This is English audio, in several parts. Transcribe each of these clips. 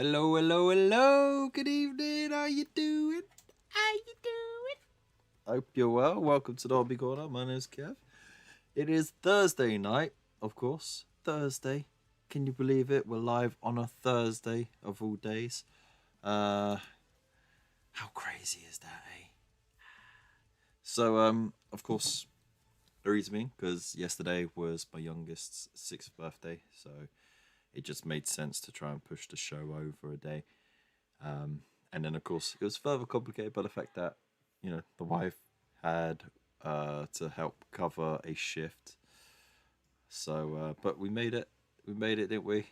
Hello, hello, hello. Good evening. How you doing? How you doing? Hope you're well. Welcome to the Hobby Corner. My name's Kev. It is Thursday night, of course. Thursday. Can you believe it? We're live on a Thursday of all days. How crazy is that, eh? So, of course, the reason being because yesterday was my youngest's 6th birthday, so it just made sense to try and push the show over a day. And then, of course, it was further complicated by the fact that, the wife had to help cover a shift. So, but we made it. We made it, didn't we?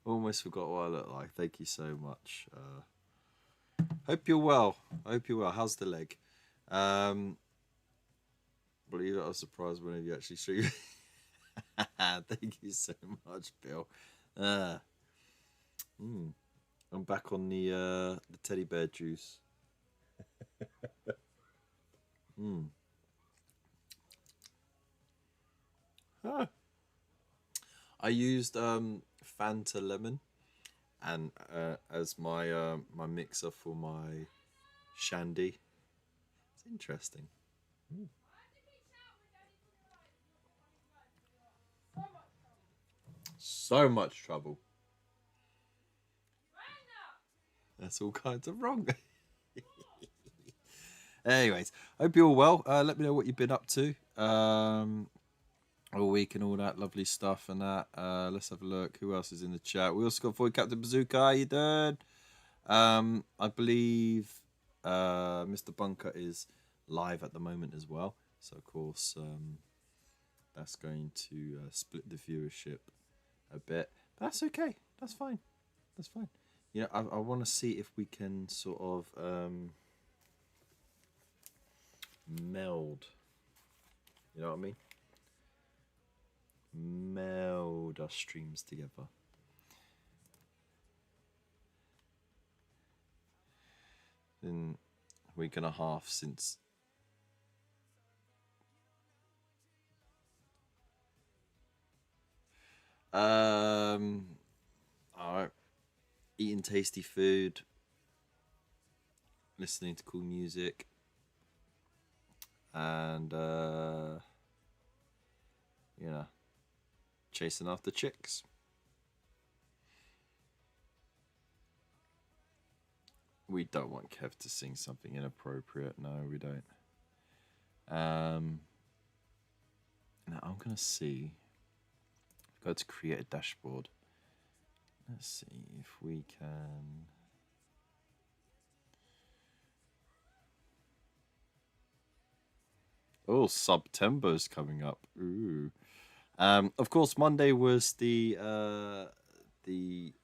Almost forgot what I look like. Thank you so much. Hope you're well. Hope you're well. How's the leg? Believe it, I was surprised when you actually shoot. Thank you so much, Bill. I'm back on the teddy bear juice. Huh. I used Fanta lemon and as my mixer for my shandy. It's interesting. So much trouble. That's all kinds of wrong. Anyways, hope you're all well. Let me know what you've been up to all week and all that lovely stuff and that. Let's have a look. Who else is in the chat? We also got Void Captain Bazooka. How you doing? I believe Mr. Bunker is live at the moment as well. So, of course, that's going to split the viewership a bit. But that's okay. That's fine. That's fine. I want to see if we can sort of meld. You know what I mean? Meld our streams together. In a week and a half since alright. Eating tasty food, listening to cool music, and chasing after chicks. We don't want Kev to sing something inappropriate. No, we don't. Now I'm gonna see. Go to create a dashboard. Let's see if we can. Oh, September's coming up. Ooh. Of course, Monday was the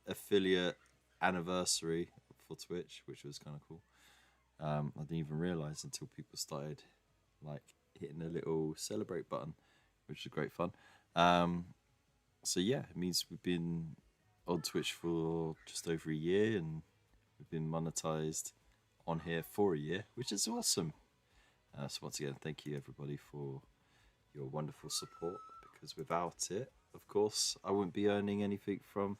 affiliate anniversary for Twitch, which was kind of cool. I didn't even realize until people started like hitting the little celebrate button, which was great fun. So yeah, it means we've been on Twitch for just over a year, and we've been monetized on here for a year, which is awesome. So once again, thank you everybody for your wonderful support, because without it, of course, I wouldn't be earning anything from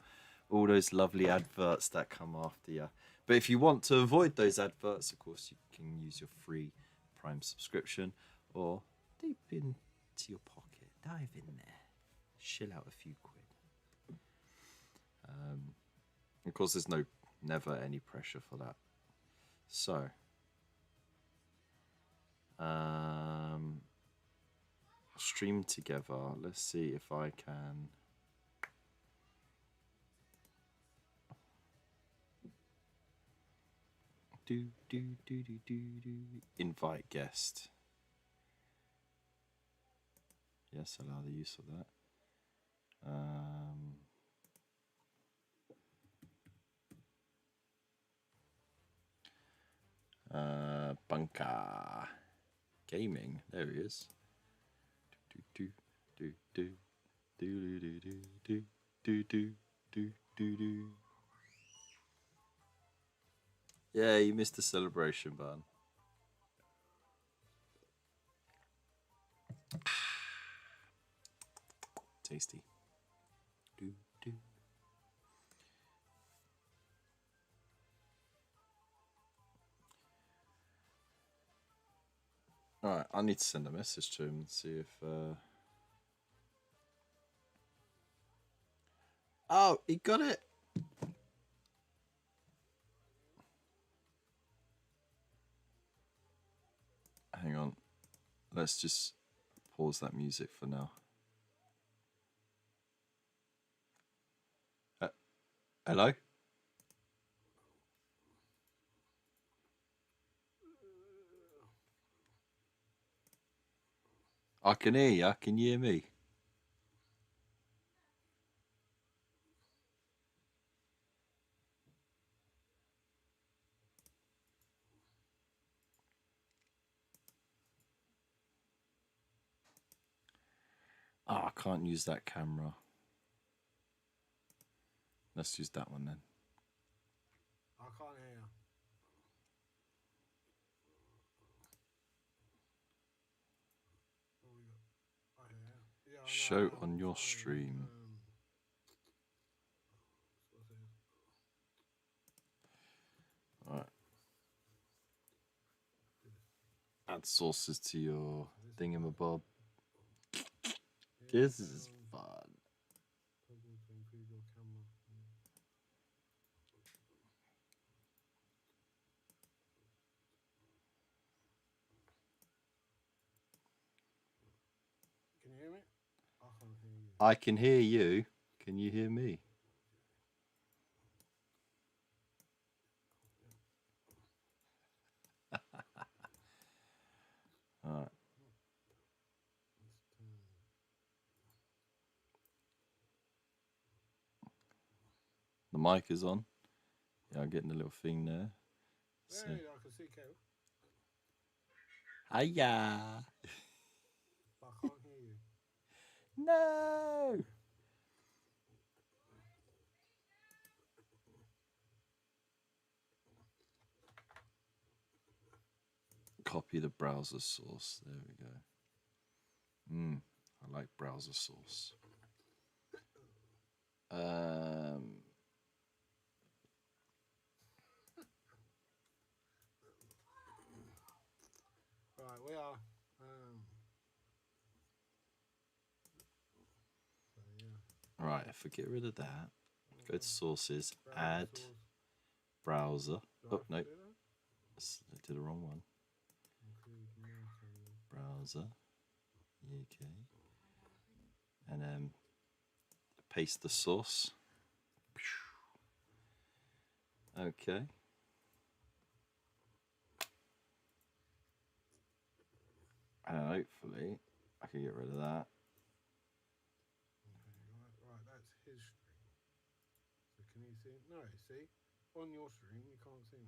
all those lovely adverts that come after you. But if you want to avoid those adverts, of course, you can use your free Prime subscription, or deep into your pocket, dive in there, shill out a few quid. Of course, there's never any pressure for that. So, stream together. Let's see if I can. Invite guest. Yes, allow the use of that. Bunker Gaming. There he is. Yeah, you missed the celebration button. Tasty. All right, I need to send a message to him and see if. Oh, he got it. Hang on. Let's just pause that music for now. Hello? I can hear you. Can you hear me? Oh, I can't use that camera. Let's use that one then. I can't hear you. Oh, yeah. Show on your stream. Alright. Add sources to your thingamabob. This is fun. Can you hear me? I can't hear you. I can hear you. Can you hear me? Alright. The mic is on. Yeah, I'm getting a little thing there. So. Hey, I can see Kev. Hiya. But I can't hear you. No. Copy the browser source. There we go. I like browser source. Right, we are. So, yeah. Right, if I get rid of that, go to sources, add browser. Oh, no. I did the wrong one. Browser. UK. And paste the source. Okay. And hopefully I can get rid of that. Okay, right, that's his stream. So can you see? No, see? On your stream, you can't see me.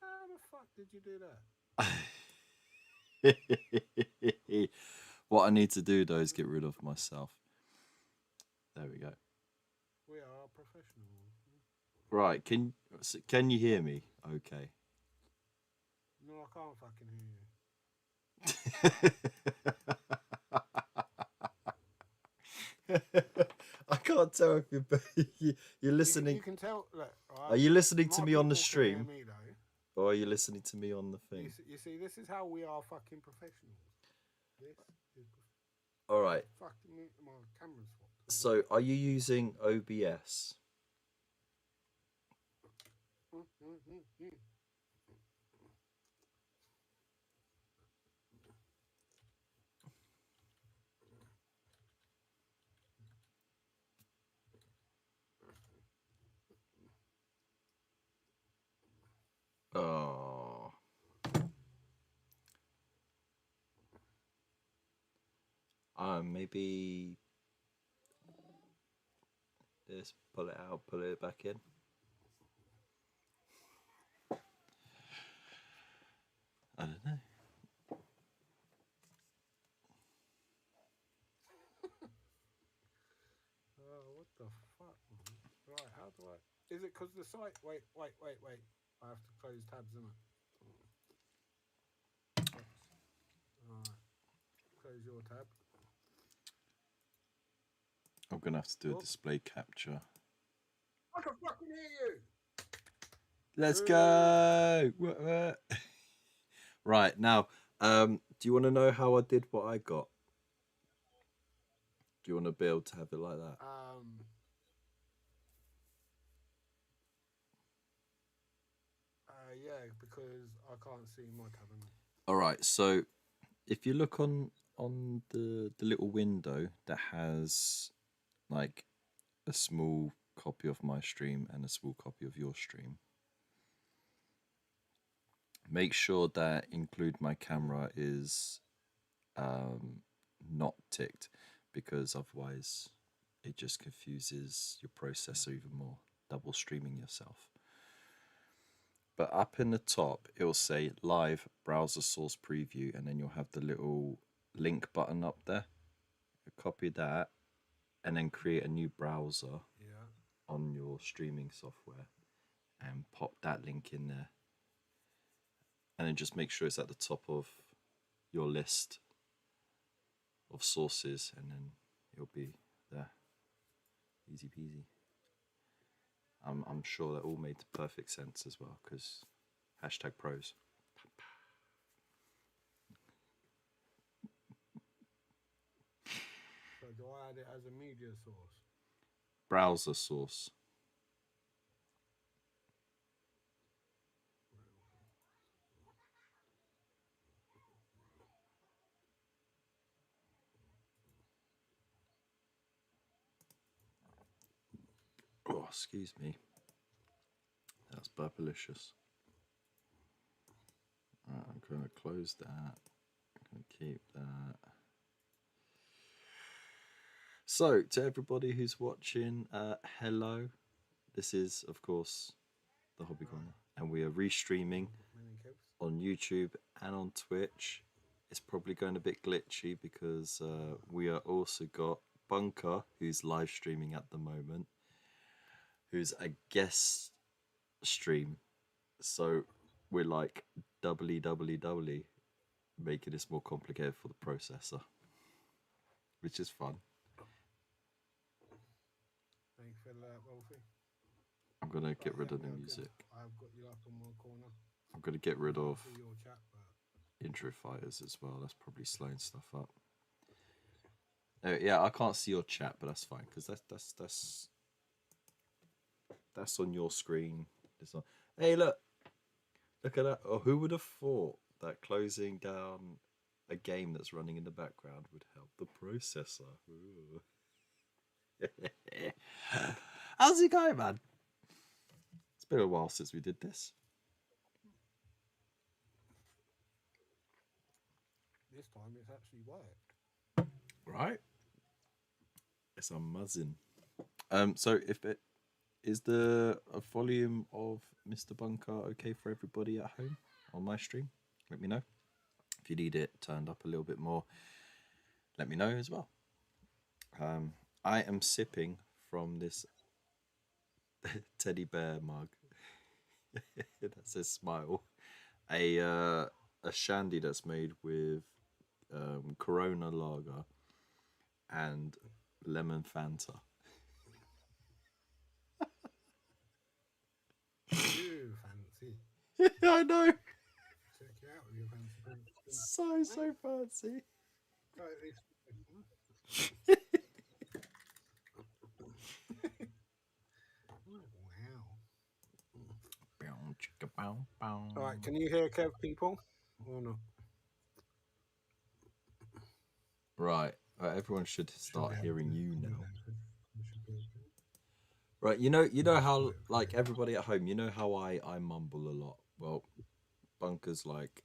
How the fuck did you do that? What I need to do though is get rid of myself. There we go. We are professionals. Right, can you hear me? Okay. No, I can't fucking hear you. I can't tell if you're listening. You can tell. Look, right, are you listening to me on the stream? Me, or are you listening to me on the thing? You see, this is how we are fucking professionals. This is. All right. Fucking my camera's swapped. So, are you using OBS? Oh. Maybe just pull it out, pull it back in. I don't know. What the fuck? Right, how do I? Is it because the site? Wait. I have to close tabs, isn't it? Alright. Close your tab. I'm gonna have to do a display capture. I can fucking hear you. Let's go. What? Right now, do you want to know how I did what I got? Do you want to be able to have it like that? Yeah, because I can't see my tab. All right. So if you look on the little window that has like a small copy of my stream and a small copy of your stream, make sure that include my camera is not ticked, because otherwise it just confuses your processor even more, double streaming yourself. But up in the top, it'll say live browser source preview, and then you'll have the little link button up there. You copy that and then create a new browser on your streaming software and pop that link in there. And then just make sure it's at the top of your list of sources, and then it'll be there. Easy peasy. I'm sure that all made perfect sense as well, because #pros. So do I add it as a media source? Browser source. Oh, excuse me. That's burpalicious. I'm going to close that. I'm going to keep that. So, to everybody who's watching, hello. This is, of course, the Hobby Corner, and we are restreaming on YouTube and on Twitch. It's probably going a bit glitchy because we are also got Bunker, who's live streaming at the moment, who's a guest stream. So we're like doubly, making this more complicated for the processor, which is fun. Thanks for that, Wolfie. I'm going to get rid of the music. I've got you up in one corner. I'm going to get rid of your chat, intro fighters as well. That's probably slowing stuff up. Yeah, I can't see your chat, but that's fine, because that's on your screen. It's on. Hey, look at that. Oh, who would have thought that closing down a game that's running in the background would help the processor? How's it going, man? It's been a while since we did this. This time it's actually worked. Right? It's a muzzin. So if it is the volume of Mr. Bunker okay for everybody at home on my stream, let me know. If you need it turned up a little bit more, let me know as well. I am sipping from this teddy bear mug that says smile, a shandy that's made with Corona lager and lemon Fanta. You fancy. I know. Check it out with your fancy. So fancy. Wow. All right, can you hear Kev, people, or not? Right. Everyone should start hearing you now. Right, you know how, like, everybody at home, you know how I mumble a lot. Well, Bunker's like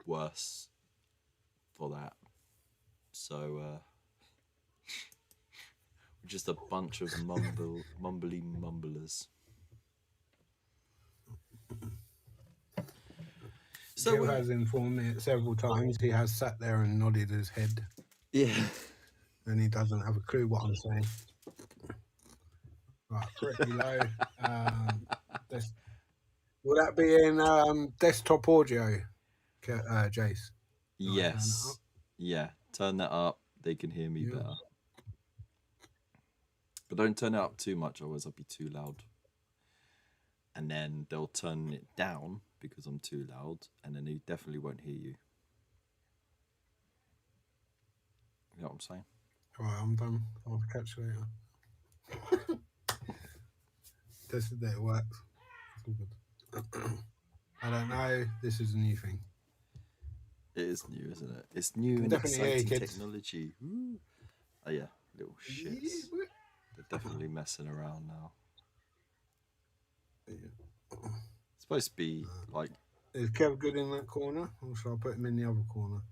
worse for that. So we're just a bunch of mumbly mumblers. So Joe has informed me several times. He has sat there and nodded his head. Yeah. And he doesn't have a clue what I'm saying. Right, pretty low. Will that be in desktop audio, Jace? Yes. Yeah, turn that up. They can hear me better. But don't turn it up too much, otherwise I'll be too loud. and then they'll turn it down because I'm too loud, and then they definitely won't hear you. You know what I'm saying? Right, I'm done. I'll catch you later. Tested that it works. It's all good. I don't know. This is a new thing. It is new, isn't it? It's new Can and definitely hear you, exciting kids. technology. Woo. Oh yeah, little shits. They're definitely messing around now. Yeah. It's supposed to be like. Is Kev good in that corner, or shall I put him in the other corner?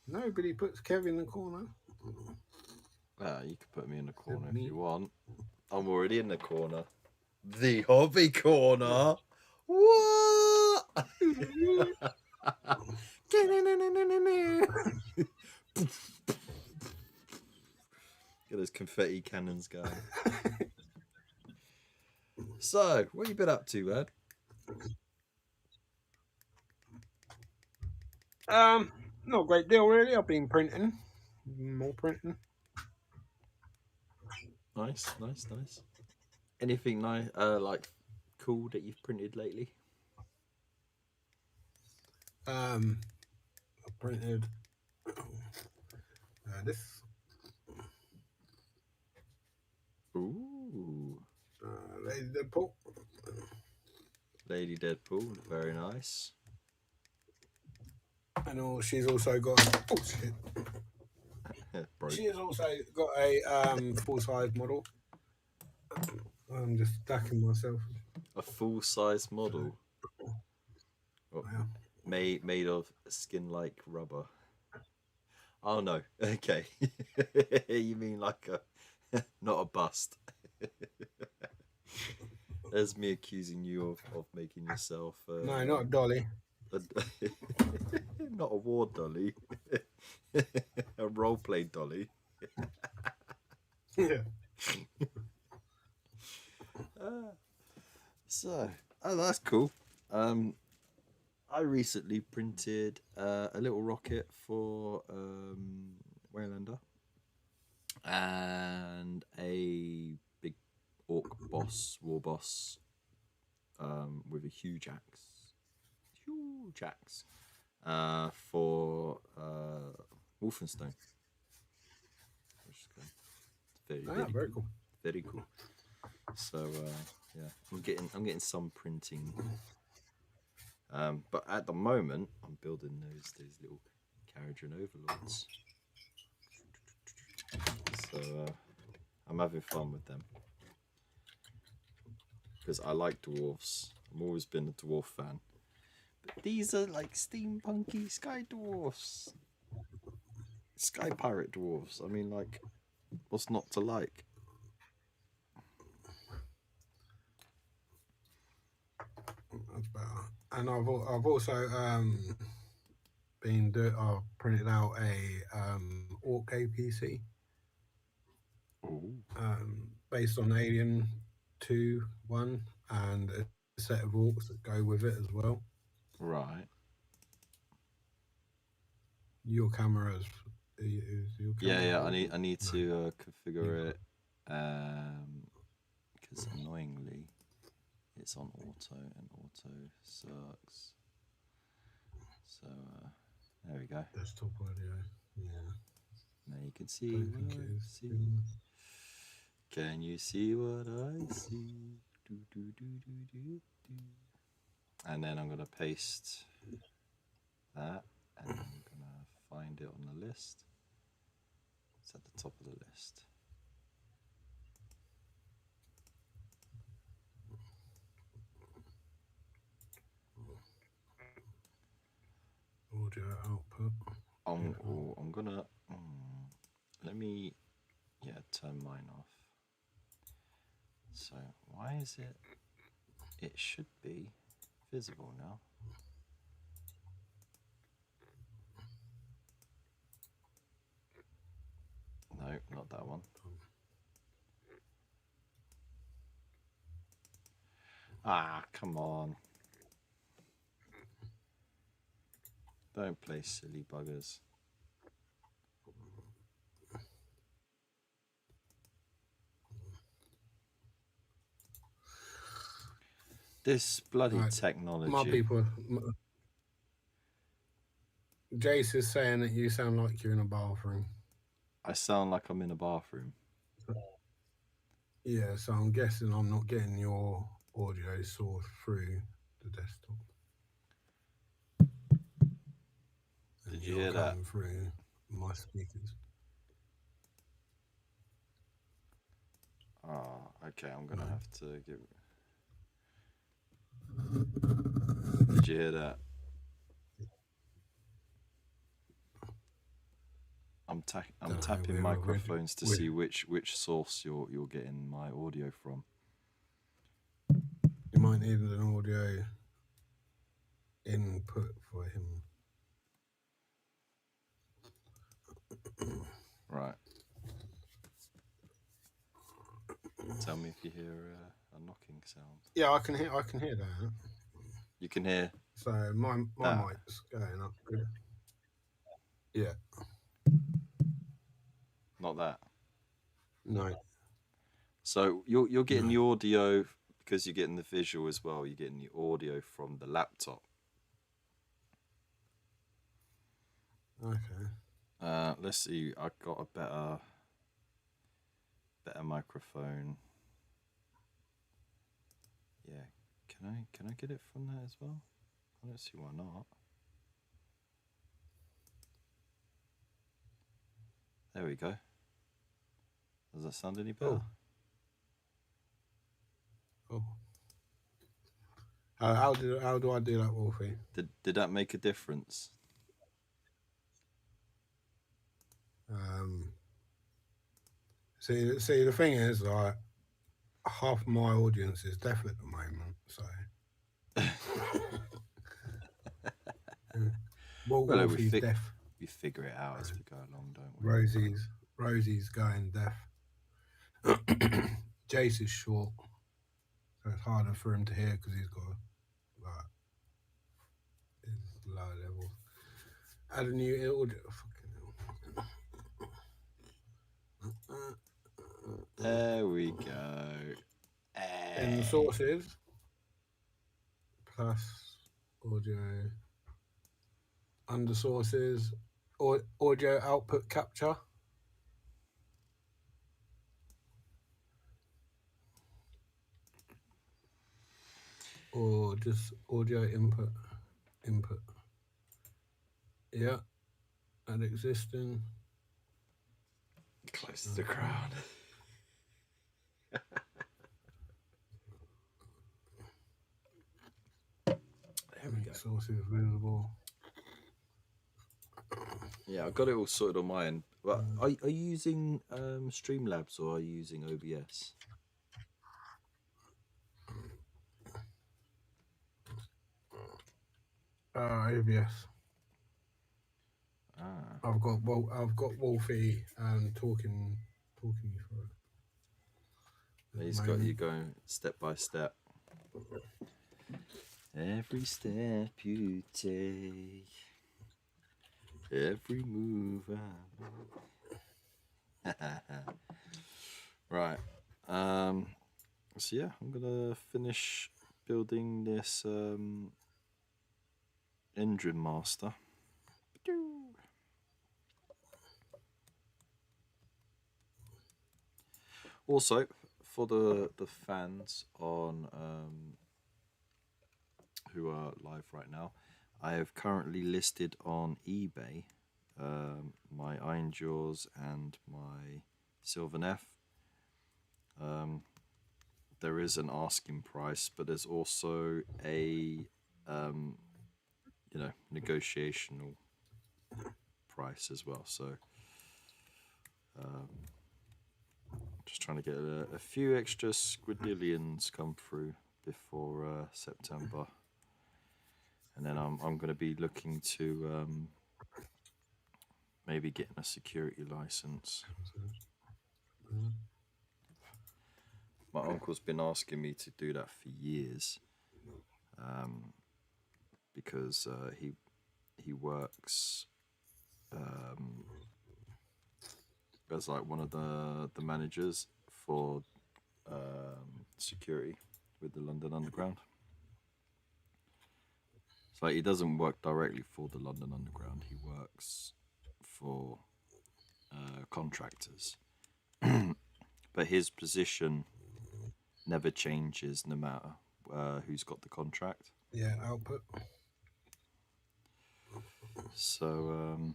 Nobody puts Kev in the corner. You could put me in the corner if you want. I'm already in the corner. The hobby corner. What? Get those confetti cannons going. So, what you been up to, Ed? Not a great deal really. I've been printing, more printing. Nice. Anything nice, like cool that you've printed lately? I printed this. Ooh. Lady Deadpool. Lady Deadpool, very nice. And she's also got. Oh shit! She has also got a full-size model. I'm just stacking myself. A full-size model. Yeah. Made of skin-like rubber. Oh no. Okay. You mean like a not a bust. There's me accusing you of making yourself No, not a dolly. Not a war dolly. A role-play dolly. Yeah. So, that's cool. I recently printed a little rocket for Waylander and a big orc boss, war boss, with a huge axe. For Wolfenstein. Very cool. Very cool. So yeah, I'm getting some printing. But at the moment, I'm building those little Kharadron overlords. So I'm having fun with them because I like dwarves. I've always been a dwarf fan. But these are like steampunky sky dwarfs, sky pirate dwarves. I mean, like, what's not to like? That's better. And I've also I've printed out a orc APC. Based on Alien 2-1 and a set of orcs that go with it as well. Right. Your camera is your camera. Yeah. I need to configure it because annoyingly it's on auto and auto sucks. So there we go. Desktop audio. Yeah. Now you can see what I see. Can you see what I see? Do. And then I'm gonna paste that, and then I'm gonna find it on the list. It's at the top of the list. Audio output. I'm gonna let me turn mine off. So why is it? It should be visible now. No, not that one. Ah, come on. Don't play silly buggers. This bloody Like, my technology. people, Jace is saying that you sound like you're in a bathroom. I sound like I'm in a bathroom. Yeah, so I'm guessing I'm not getting your audio source through the desktop. And Did you you're hear that? coming through my speakers. Oh, okay. I'm gonna have to give. Did you hear that? I'm Don't know, tapping microphones to see which source you're getting my audio from. you might need an audio input for him. Right. Tell me if you hear a knocking sound. Yeah, I can hear that. You can hear. So my that. mic's going up good. Yeah. Not that. No. So you're getting No. the audio because you're getting the visual as well. You're getting the audio from the laptop. Okay. Let's see. I got a better microphone. Yeah. Can I get it from that as well? I don't see why not. There we go. Does that sound any better? Oh. How do I do that, Wolfie? Did that make a difference? See, the thing is, like, half my audience is deaf at the moment, so. Wolfie's deaf. We figure it out as we go along, don't we? Rosie's going deaf. Jace is short, so it's harder for him to hear because he's got like his low levels. Add a new audio. There we go. And sources plus audio under sources or audio output capture. Or just audio input. Yeah. And existing. Close to the crowd. There we go. Sources visible. Yeah, I got it all sorted on my end. But are you using Streamlabs or are you using OBS? OBS. I've got Wolfie talking you through it. He's got you going step by step. Every step you take, every move I make. Right. So yeah, I'm gonna finish building this engine master. Also, for the fans on who are live right now, I have currently listed on eBay my Iron Jaws and my Sylvan F. There is an asking price, but there's also a negotiational price as well. So just trying to get a few extra squidillions come through before September, and then I'm going to be looking to maybe getting a security license. My uncle's been asking me to do that for years, because he works as like one of the managers for security with the London Underground. So he doesn't work directly for the London Underground. He works for contractors, but his position never changes no matter who's got the contract. Yeah, output. So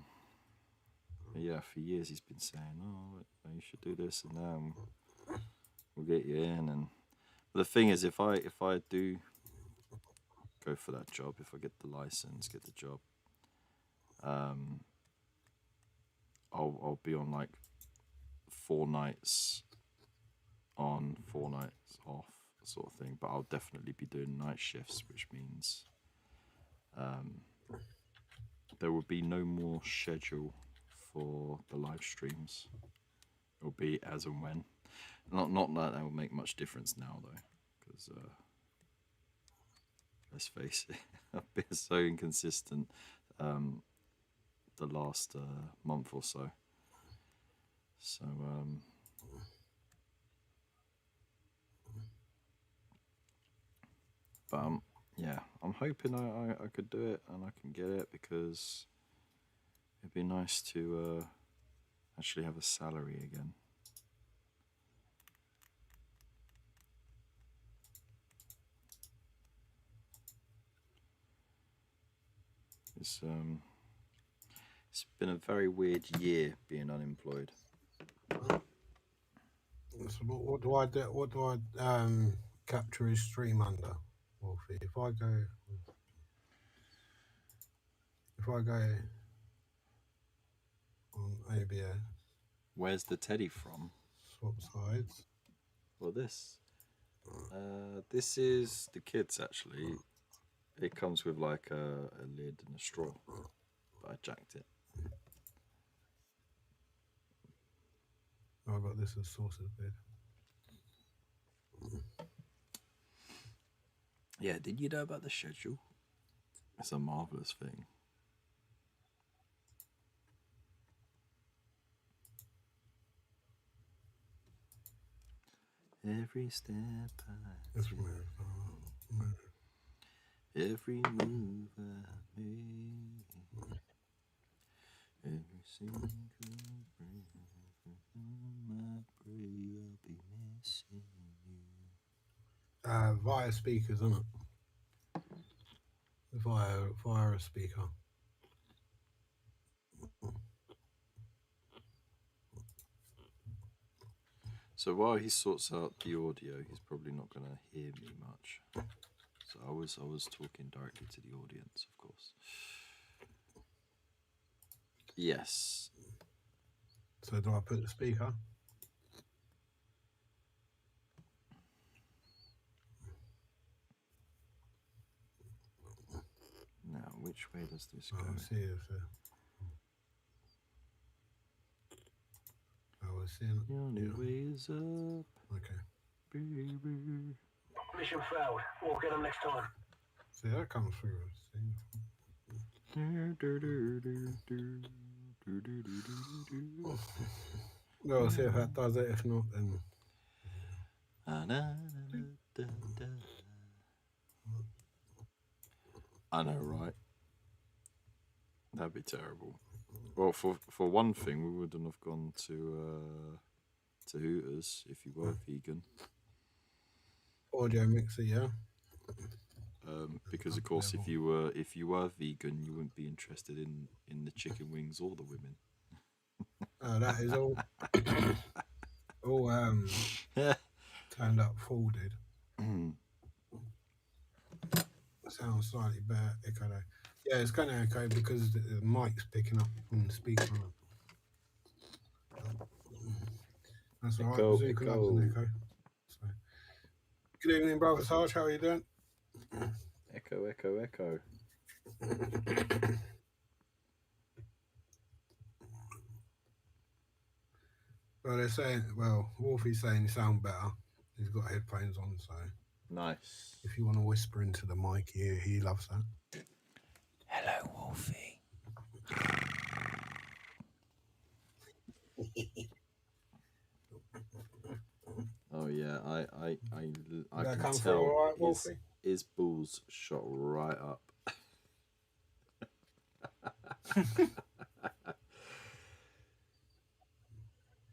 yeah, for years he's been saying, "Oh, you should do this and that. We'll get you in." And but the thing is, if I do go for that job, if I get the license, get the job, I'll be on like 4 nights on, 4 nights off, sort of thing. But I'll definitely be doing night shifts, which means there will be no more schedule for the live streams. It'll be as and when. Not that will make much difference now though, because let's face it, I've been so inconsistent the last month or so. So but yeah, I'm hoping I could do it and I can get it, because it'd be nice to actually have a salary again. It's been a very weird year being unemployed. So what do I do? What do I capture his stream under? Wolfie? If I go on ABS, Where's the teddy from? swap sides. Well, this is the kids actually. It comes with like a lid and a straw, but I jacked it. I got this as saucer bed. Yeah, did you know about the schedule? It's a marvelous thing. Every step I take, every move I make, every single breath I pray I'll be missing you. Via speakers, isn't it? Via a speaker. So while he sorts out the audio, he's probably not going to hear me much. So I was talking directly to the audience, of course. Yes. So do I put the speaker? Now, which way does this go? I see if I was seeing it. The only way is up. Okay. Baby. Mission failed. We'll get them next time. See, that comes through. Well, see if that does it. If not, then. I know, right? That'd be terrible. Well, for one thing, we wouldn't have gone to Hooters if you were vegan. Audio mixer, yeah. Because of course, if you were vegan, you wouldn't be interested in the chicken wings or the women. That is all. Turned up folded. Sounds slightly better echo though. Yeah, it's going to echo because the mic's picking up from the speaker. That's all right. Echo, Bazooka echo. loves an echo. So. Good evening, Brother Sarge. How are you doing? Echo, echo, echo. Well, they're saying, Wolfie's saying you sound better. He's got headphones on, so. Nice. If you want to whisper into the mic, he loves that. Hello, Wolfie. Oh yeah, I can come tell through all right, Wolfie? his balls shot right up.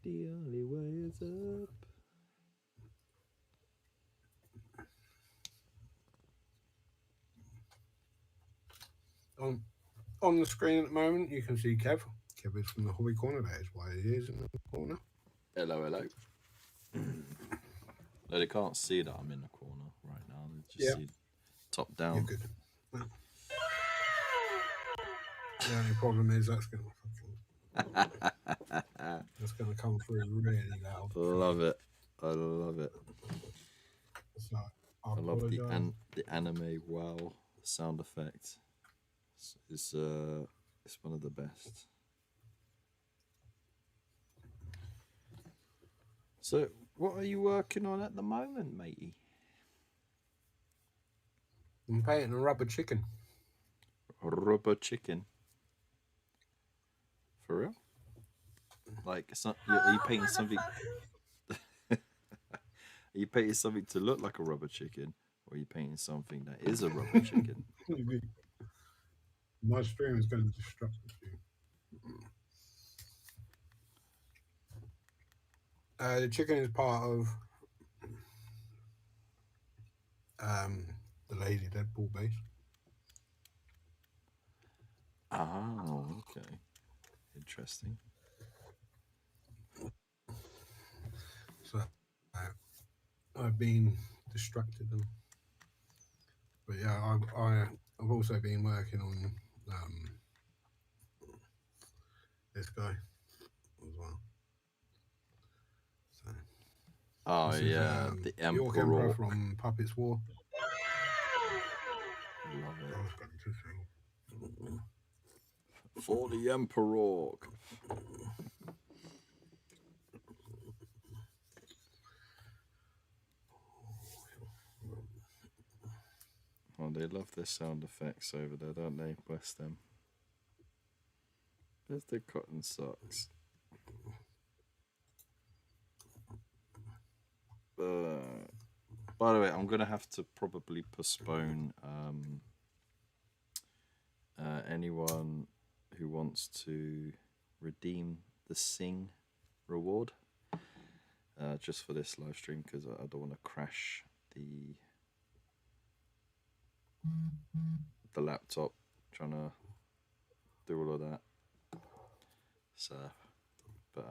The only way is up. On the screen at the moment, you can see Kev. Kev is from the Hobby Corner. That is why he is in the corner. Hello, hello. No, they can't see that I'm in the corner right now. They just see top You're down. good. Well, the only problem is that's going to come through really loud. Love it. I love it. So I love the apologise. anime wow sound effect. It's one of the best. So, what are you working on at the moment, matey? I'm painting a rubber chicken. Rubber chicken. For real? Like, it's not, are you painting something? Are you painting something to look like a rubber chicken, or are you painting something that is a rubber chicken? My stream is going to destruct you. The chicken is part of the Lazy Deadpool base. Oh, okay. Interesting. So I've been distracted, but yeah, I've also been working on this guy as well. So, Oh this yeah, is, the York Emperor. Emperor from Puppets War. Love I it. was going to say. For the Emperor. Oh, they love their sound effects over there, don't they? Bless them. There's the cotton socks. By the way, I'm gonna have to probably postpone anyone who wants to redeem the Sing reward just for this live stream, because I don't want to crash the laptop trying to do all of that. So, but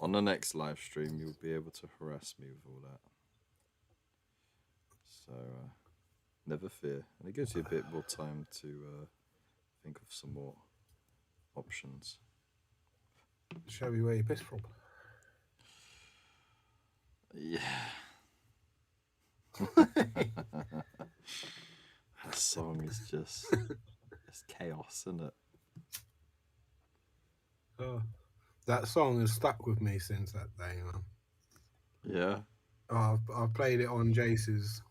on the next live stream, you'll be able to harass me with all that. So, never fear. And it gives you a bit more time to think of some more options. Show me where you pissed from. Yeah. That song is just it's chaos, isn't it? Oh, that song has stuck with me since that day, man. Yeah. Oh, I've played it on Jace's.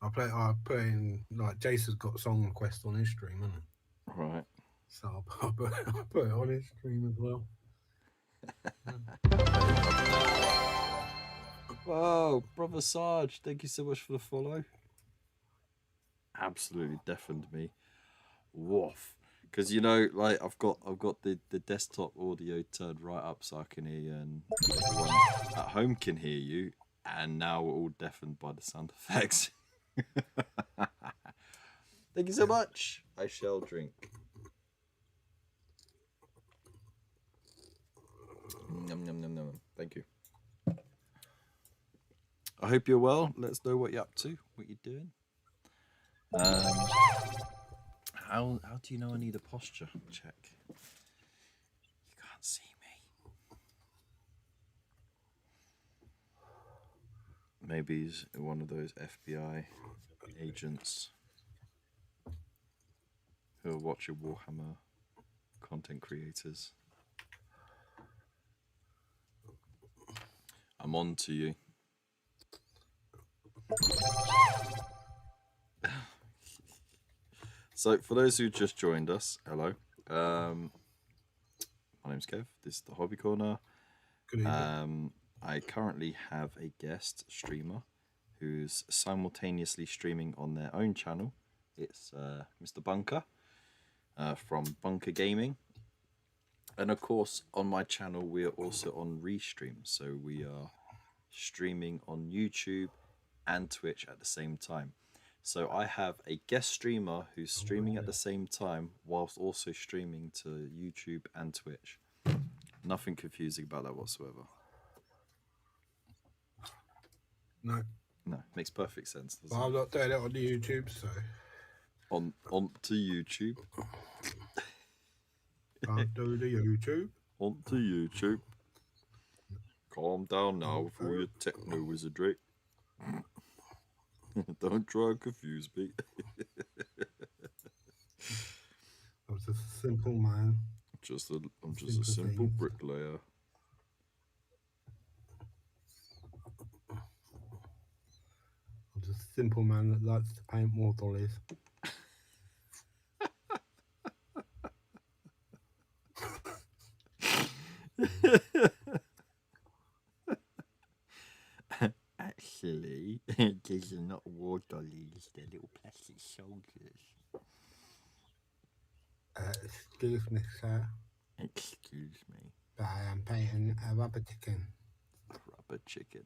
I put in, like, Jace has got song request on his stream, isn't it? Right. So I put it on his stream as well. Whoa, brother Sarge, thank you so much for the follow. Absolutely deafened me. Woof. Because like I've got the desktop audio turned right up so I can hear you, and everyone at home can hear you, and now we're all deafened by the sound effects. Thank you so much. I shall drink. Yum, yum, yum, yum. Thank you. I hope you're well. Let us know what you're up to, what you're doing. How do you know I need a posture check? You can't see me. Maybe he's one of those FBI agents who are watching Warhammer content creators. I'm on to you. So, for those who just joined us, hello. My name's Kev. This is the Hobby Corner. Good evening. I currently have a guest streamer who's simultaneously streaming on their own channel. It's Mr. Bunker from Bunker Gaming. And of course, on my channel, we are also on Restream. So we are streaming on YouTube and Twitch at the same time. So I have a guest streamer who's streaming at the same time whilst also streaming to YouTube and Twitch. Nothing confusing about that whatsoever. No. No, makes perfect sense. But I'm not doing it on the YouTube, so. On to YouTube. Can't do the YouTube. On to YouTube. Calm down now with all your techno wizardry. Don't try and confuse me. I was just a simple man. I'm just a simple bricklayer. I'm just a simple man that likes to paint more dollies. Actually, these are not war dollies, they're little plastic soldiers. Excuse me, sir, Excuse me. but I am painting a rubber chicken. Rubber chicken.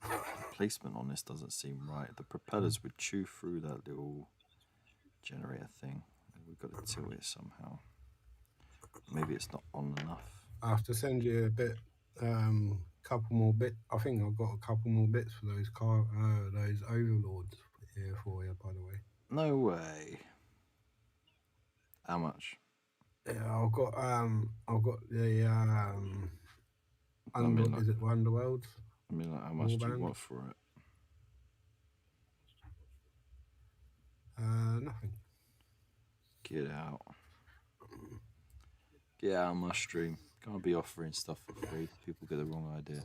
The placement on this doesn't seem right. The propellers would chew through that little generator thing. We've got to tilt it somehow. Maybe it's not on enough. I have to send you a bit, couple more bits. I think I've got a couple more bits for those those overlords here for you, by the way. No way. How much? Yeah, I've got the is it Underworlds? I mean, like, how much do you Warband? want for it? Nothing. Get out. Get out of my stream. Can't be offering stuff for free. People get the wrong idea.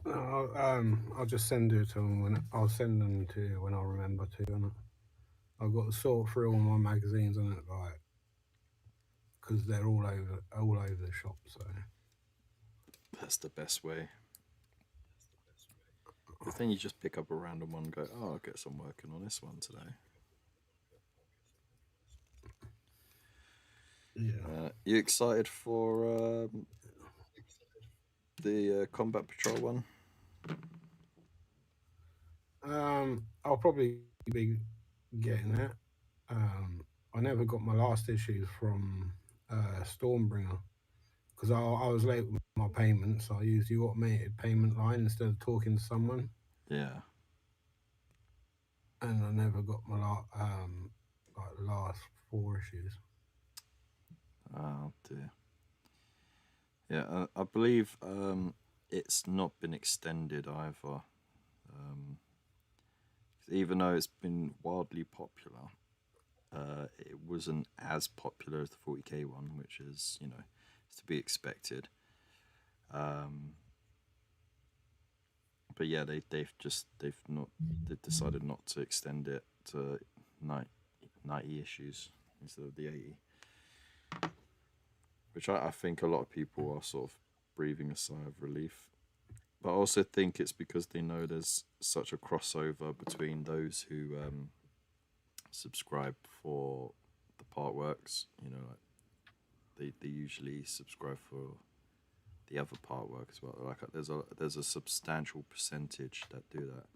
No, I'll just send it to them when I'll send them to you when I remember to. And I've got to sort through all my magazines on it, like, because they're all over the shop. So That's the best way. But then you just pick up a random one and go, oh, I'll get some working on this one today. yeah. You excited for the Combat Patrol one? I'll probably be getting that. I never got my last issue from Stormbringer because I was late with my payments. So I used the automated payment line instead of talking to someone, Yeah. and I never got my last 4 issues. Oh dear. Yeah, I believe it's not been extended either. Even though it's been wildly popular, it wasn't as popular as the 40k one, which is, it's to be expected. But yeah, they've decided not to extend it to 90 issues instead of the 80. Which I think a lot of people are sort of breathing a sigh of relief. But I also think it's because they know there's such a crossover between those who subscribe for the part works. Like they usually subscribe for the other part work as well. Like there's a substantial percentage that do that,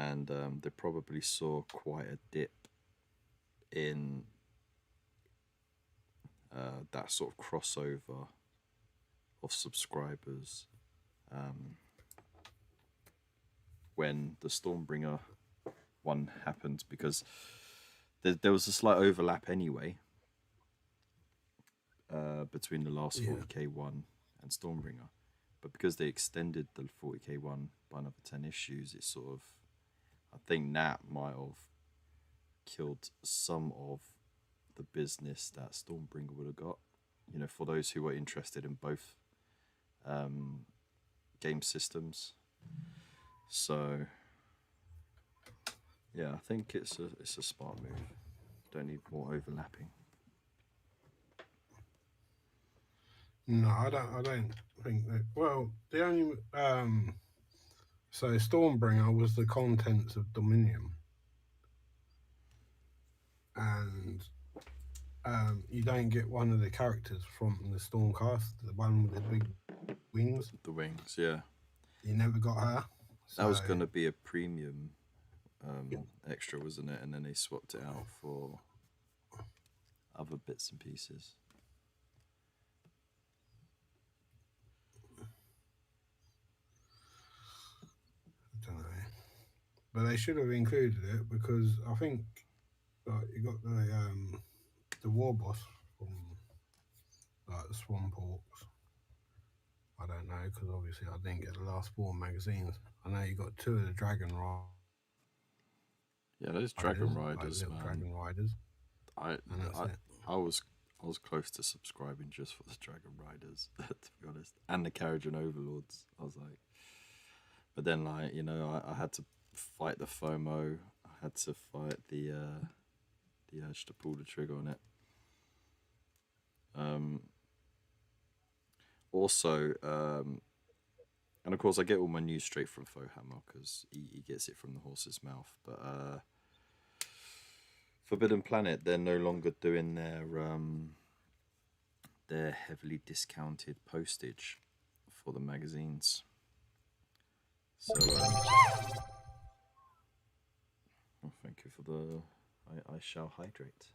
and they probably saw quite a dip in that sort of crossover of subscribers when the Stormbringer one happened, because there was a slight overlap anyway between the last 40k one and Stormbringer, but because they extended the 40k one by another 10 issues, it sort of, I think that might have killed some of the business that Stormbringer would have got, for those who were interested in both game systems. So yeah, I think it's a smart move. Don't need more overlapping. No, I don't think that. Well, the only so Stormbringer was the contents of Dominion, and you don't get one of the characters from the Stormcast, the one with the big wings. The wings, yeah. You never got her. That was So- going to be a premium extra, wasn't it? And then they swapped it out for other bits and pieces. I don't know, but they should have included it because I think like you got the war boss from like the Swamp Orcs. I don't know because obviously I didn't get the last 4 magazines. I know you got 2 of the Dragon Riders. Yeah, those Dragon like Riders, little man. Dragon Riders, I and that's it. I was close to subscribing just for the Dragon Riders, to be honest, and the Carriage and Overlords. I was like, but then like I had to fight the FOMO. I had to fight the urge to pull the trigger on it. Also, and of course, I get all my news straight from Fohammer because he gets it from the horse's mouth. But Forbidden Planet, they're no longer doing their heavily discounted postage for the magazines. So, well, thank you for the. I shall hydrate.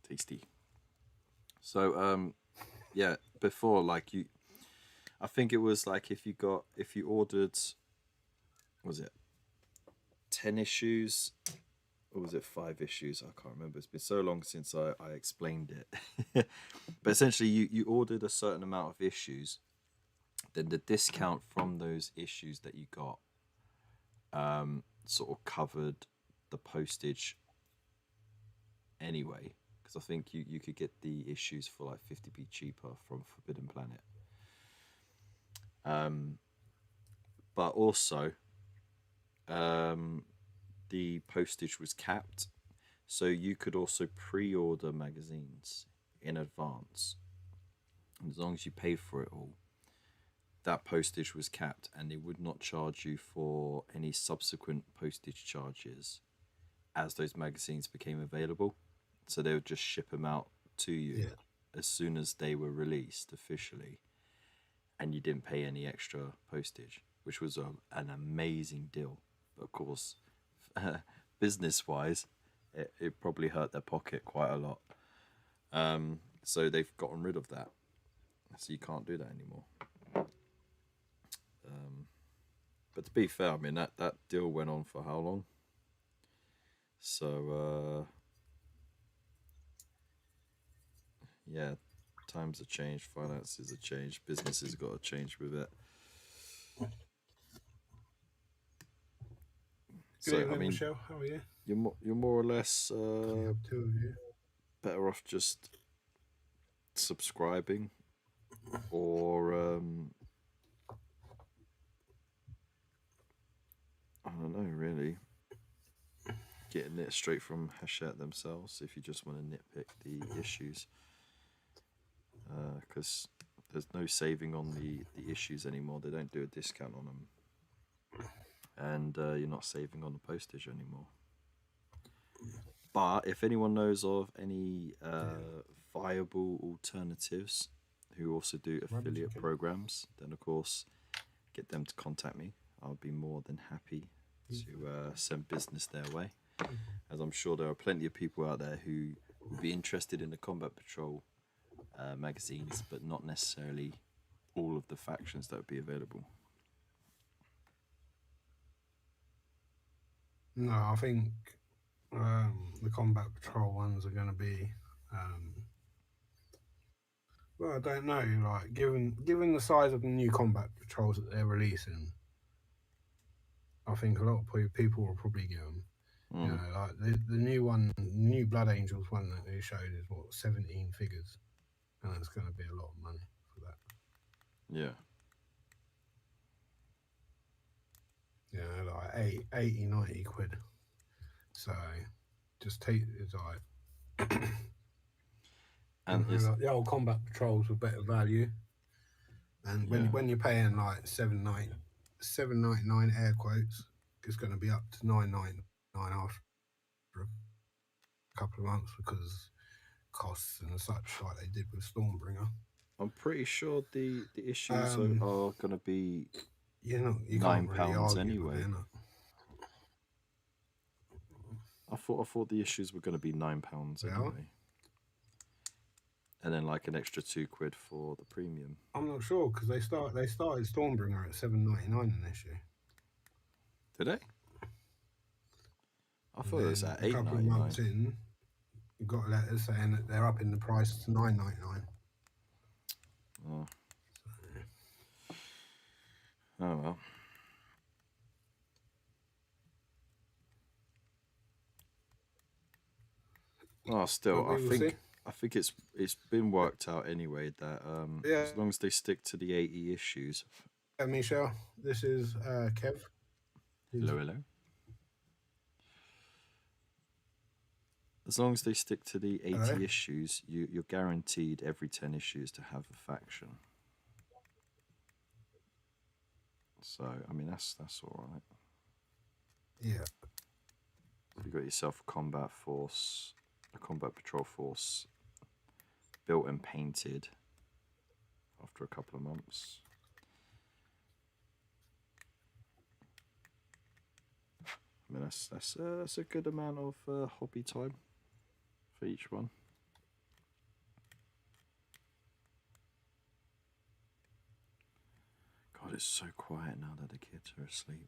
Tasty. So, yeah, before like I think it was like if you ordered, was it 10 issues? Or was it 5 issues? I can't remember. It's been so long since I explained it. But essentially, you ordered a certain amount of issues. Then the discount from those issues that you got sort of covered the postage anyway. Because I think you could get the issues for like 50p cheaper from Forbidden Planet. But also... the postage was capped, so you could also pre-order magazines in advance. And as long as you paid for it all, that postage was capped, and they would not charge you for any subsequent postage charges as those magazines became available. So they would just ship them out to you as soon as they were released officially, and you didn't pay any extra postage, which was an amazing deal. But of course, business-wise, it probably hurt their pocket quite a lot. So they've gotten rid of that. So you can't do that anymore. But to be fair, I mean, that deal went on for how long? So, yeah, times have changed, finances have changed, businesses have got to change with it. Good evening, Michelle. How are you? You're more or less 2 of you. better off just subscribing, or I don't know, really getting it straight from Hachette themselves if you just want to nitpick the issues, because there's no saving on the issues anymore. They don't do a discount on them. And you're not saving on the postage anymore. But if anyone knows of any viable alternatives who also do affiliate programs, then of course get them to contact me. I'll be more than happy to send business their way, as I'm sure there are plenty of people out there who would be interested in the Combat Patrol magazines, but not necessarily all of the factions that would be available. No, I think the Combat Patrol ones are going to be. Well, I don't know. Like, given the size of the new Combat Patrols that they're releasing, I think a lot of people will probably get them. You know, like the new Blood Angels one that they showed is 17 figures, and it's going to be a lot of money for that. Yeah. You know, like 80, 90 quid. So just take it's like And you know, the old combat patrols with better value. And when you're paying like $7.99 air quotes, it's going to be up to $9.99 after a couple of months because costs and such, like they did with Stormbringer. I'm pretty sure the issues are going to be you £9 can't really argue anyway. with it, innit? I thought the issues were going to be £9 anyway. And then like an extra £2 for the premium. I'm not sure because they started Stormbringer at $7.99 an issue. Did they? I thought it was at A couple of months $8.99. in, you got letters saying that they're upping the price to $9.99. Oh. Oh well. Oh, still, I think it's been worked out anyway that as long as they stick to the 80 issues. Michelle, this is Kev. Hello. As long as they stick to the 80 issues, you're guaranteed every 10 issues to have a faction. So I mean that's all right. Yeah. You got yourself a combat patrol force, built and painted after a couple of months. I mean that's a good amount of hobby time for each one. God, it's so quiet now that the kids are asleep.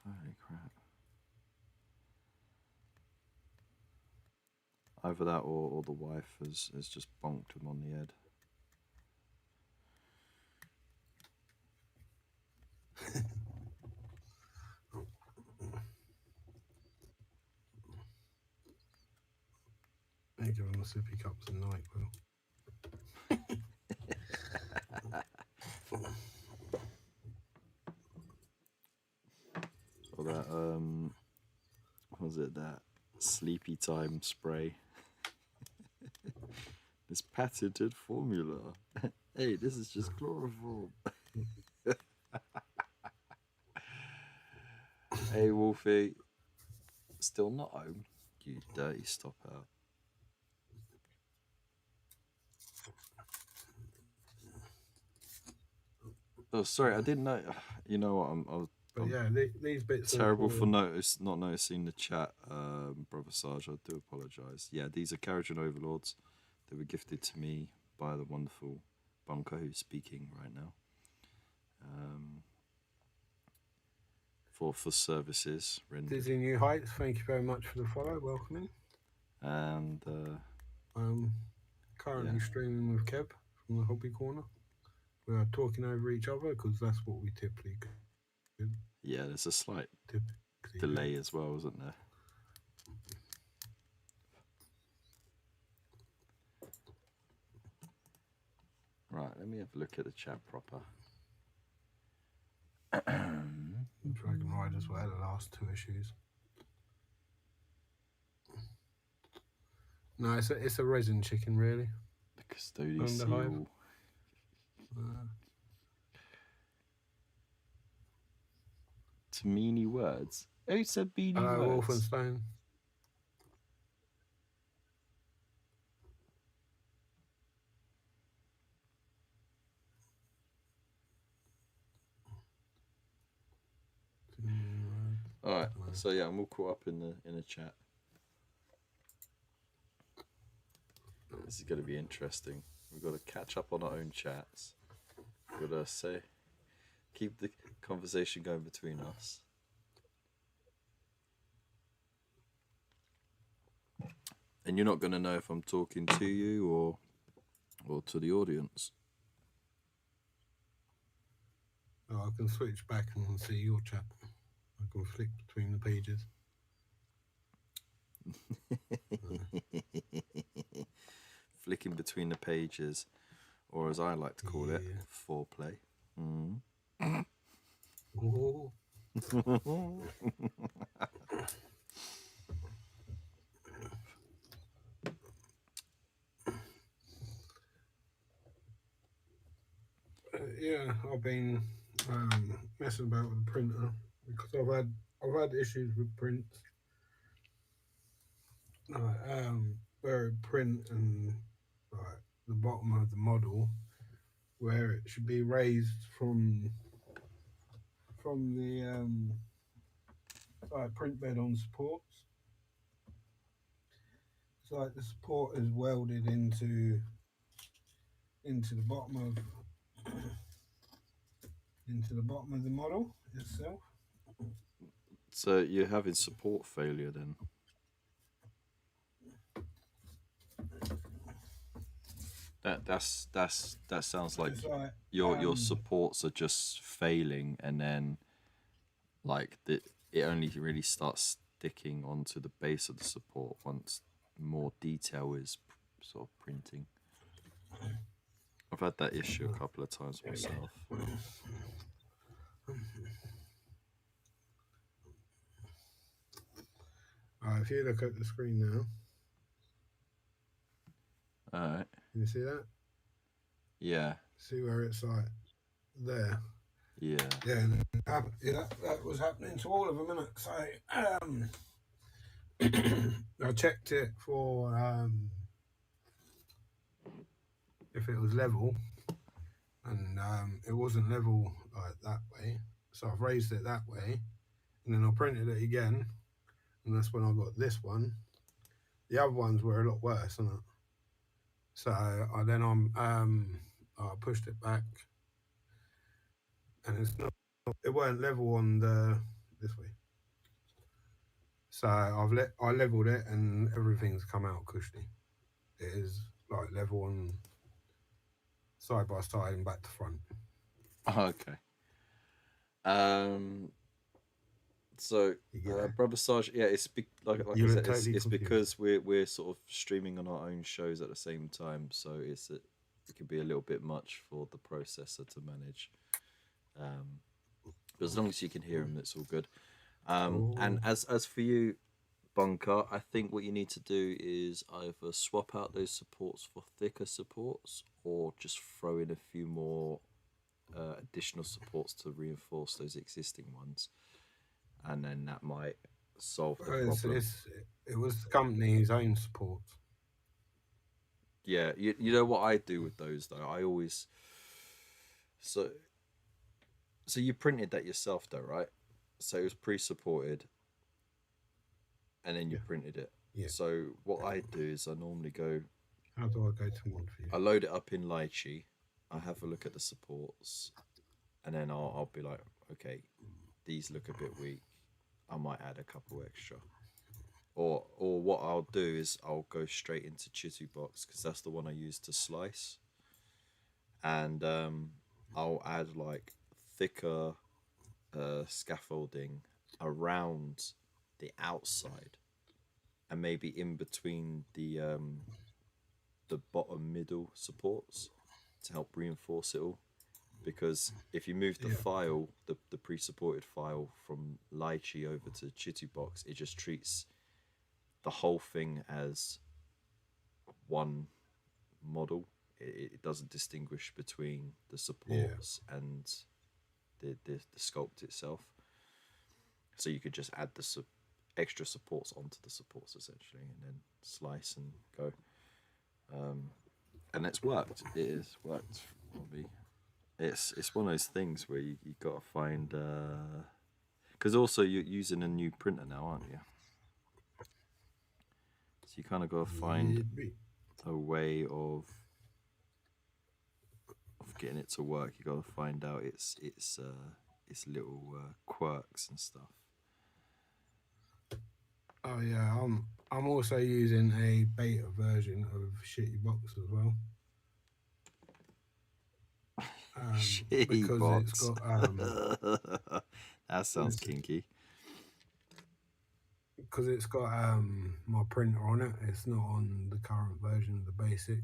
Holy crap. Either that or the wife has just bonked him on the head. They give him the sippy cups and NyQuil. Or that what was it, that sleepy time spray? This patented formula. Hey, this is just chloroform. Hey Wolfie, still not home? You dirty stop out. Oh, sorry, I didn't know. You know what? But yeah, these bits terrible for not noticing the chat, Brother Sarge. I do apologise. Yeah, these are Carriage and Overlords. They were gifted to me by the wonderful Bunker, who's speaking right now. For services rendered. Disney New Heights, thank you very much for the follow. Welcoming. And currently streaming with Kev from the Hobby Corner. We are talking over each other because that's what we typically do. Yeah, there's a slight delay as well, isn't there? Right, let me have a look at the chat proper. Dragon Riders were the last 2 issues. No, it's a resin chicken, really. The Custodian Seal. To meany words. Who said meany words? Wolfenstein. Alright, so yeah, I'm all caught up in the chat. This is going to be interesting. We've got to catch up on our own chats. We've got to keep the conversation going between us. And you're not going to know if I'm talking to you or to the audience. Oh, I can switch back and see your chat. I can flick between the pages. Flicking between the pages, or as I like to call it, foreplay. Oh. Yeah, I've been messing about with the printer because I've had issues with prints, where it print and like the bottom of the model where it should be raised from the like print bed on supports. It's like the support is welded into the bottom of into the bottom of the model itself. So you're having support failure then? That sounds like It's like your supports are just failing, and then like it only really starts sticking onto the base of the support once more detail is sort of printing. I've had that issue a couple of times myself. if you look at the screen now, All right. can you see that? Yeah. See where it's like there. Yeah. Yeah, that was happening to all of them, innit? So I checked it for if it was level, and it wasn't level like that way. So I've raised it that way, and then I printed it again, and that's when I got this one. The other ones were a lot worse, isn't it? So I pushed it back, and it weren't level on this way. So I leveled it, and everything's come out cushiony. It is like level on side by side and back to front. Okay. So, Brother Sarge, yeah, it's like I said, it's because we're sort of streaming on our own shows at the same time, so it can be a little bit much for the processor to manage. But as long as you can hear them, it's all good. And as for you, Bunker, I think what you need to do is either swap out those supports for thicker supports, or just throw in a few more additional supports to reinforce those existing ones, and then that might solve the problem. It was the company's own support. Yeah, you know what I do with those though? I always so you printed that yourself though, right? So it was pre-supported, and then you printed it. Yeah. So what I do is I normally go. How do I go to one for you? I load it up in Lychee. I have a look at the supports, and then I'll be like, okay, these look a bit weak. I might add a couple extra. Or what I'll do is I'll go straight into Chitubox, because that's the one I use to slice, and I'll add like thicker scaffolding around the outside, and maybe in between the bottom middle supports to help reinforce it all. Because if you move the file, the pre-supported file from Lychee over to Chitubox, it just treats the whole thing as one model. It doesn't distinguish between the supports and the sculpt itself. So you could just add the extra supports onto the supports essentially, and then slice and go. And it's worked. It has worked for me. It's one of those things where you gotta find, because also you're using a new printer now, aren't you? So you kind of gotta find a way of getting it to work. You gotta find out its little quirks and stuff. Oh yeah, I'm also using a beta version of Shitty Box as well. Because Box. it's got that sounds kinky. Because it's got my printer on it. It's not on the current version of the basic.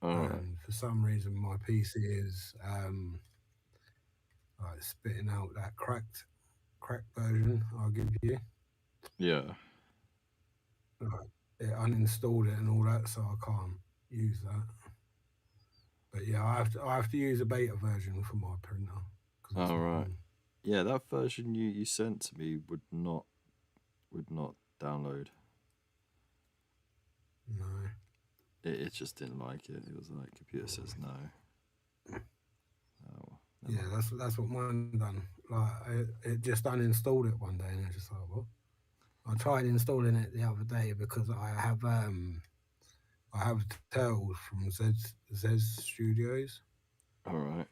And for some reason my PC is like spitting out that cracked cracked version I'll give you. Yeah. It uninstalled it and all that, so I can't use that. But yeah, I have to use a beta version for my printer. 'Cause it's All not right. on. Yeah, that version you sent to me would not download. No. It just didn't like it. It was like computer says no. Oh, never Yeah, mind. that's what mine done. Like it just uninstalled it one day, and it's just like, what? I tried installing it the other day because I have Turtles from Zez Studios, All right.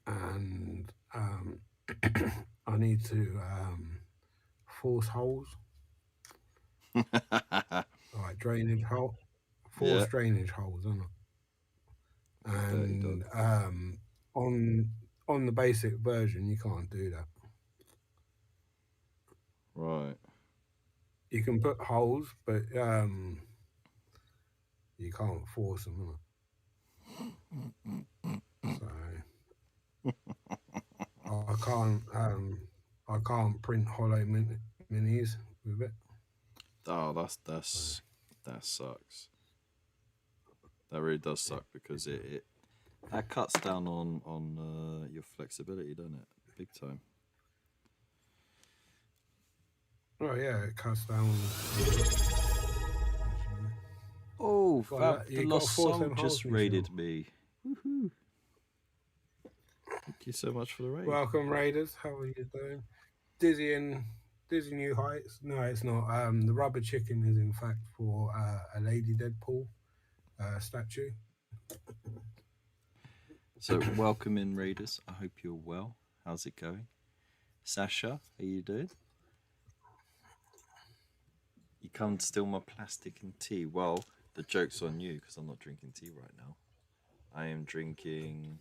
and I need to force holes, like drainage hole, force Yeah. drainage holes, isn't it? Dirty dog. And on the basic version, you can't do that. Right. You can put holes, but you can't force them, innit? So I can't print hollow minis with it. Oh, that sucks. That really does suck because it that cuts down on your flexibility, doesn't it? Big time. Oh yeah, it cuts down. Oh, Gotta Fab you the gotta Lost force Soul them holes just in yourself. raided me. Woohoo! Thank you so much for the raid. Welcome, Raiders. How are you doing? Dizzy new heights. No, it's not. The rubber chicken is in fact for a Lady Deadpool statue. So, welcome in, Raiders. I hope you're well. How's it going? Sasha, how you doing? You come to steal my plastic and tea. Well, the joke's on you because I'm not drinking tea right now. I am drinking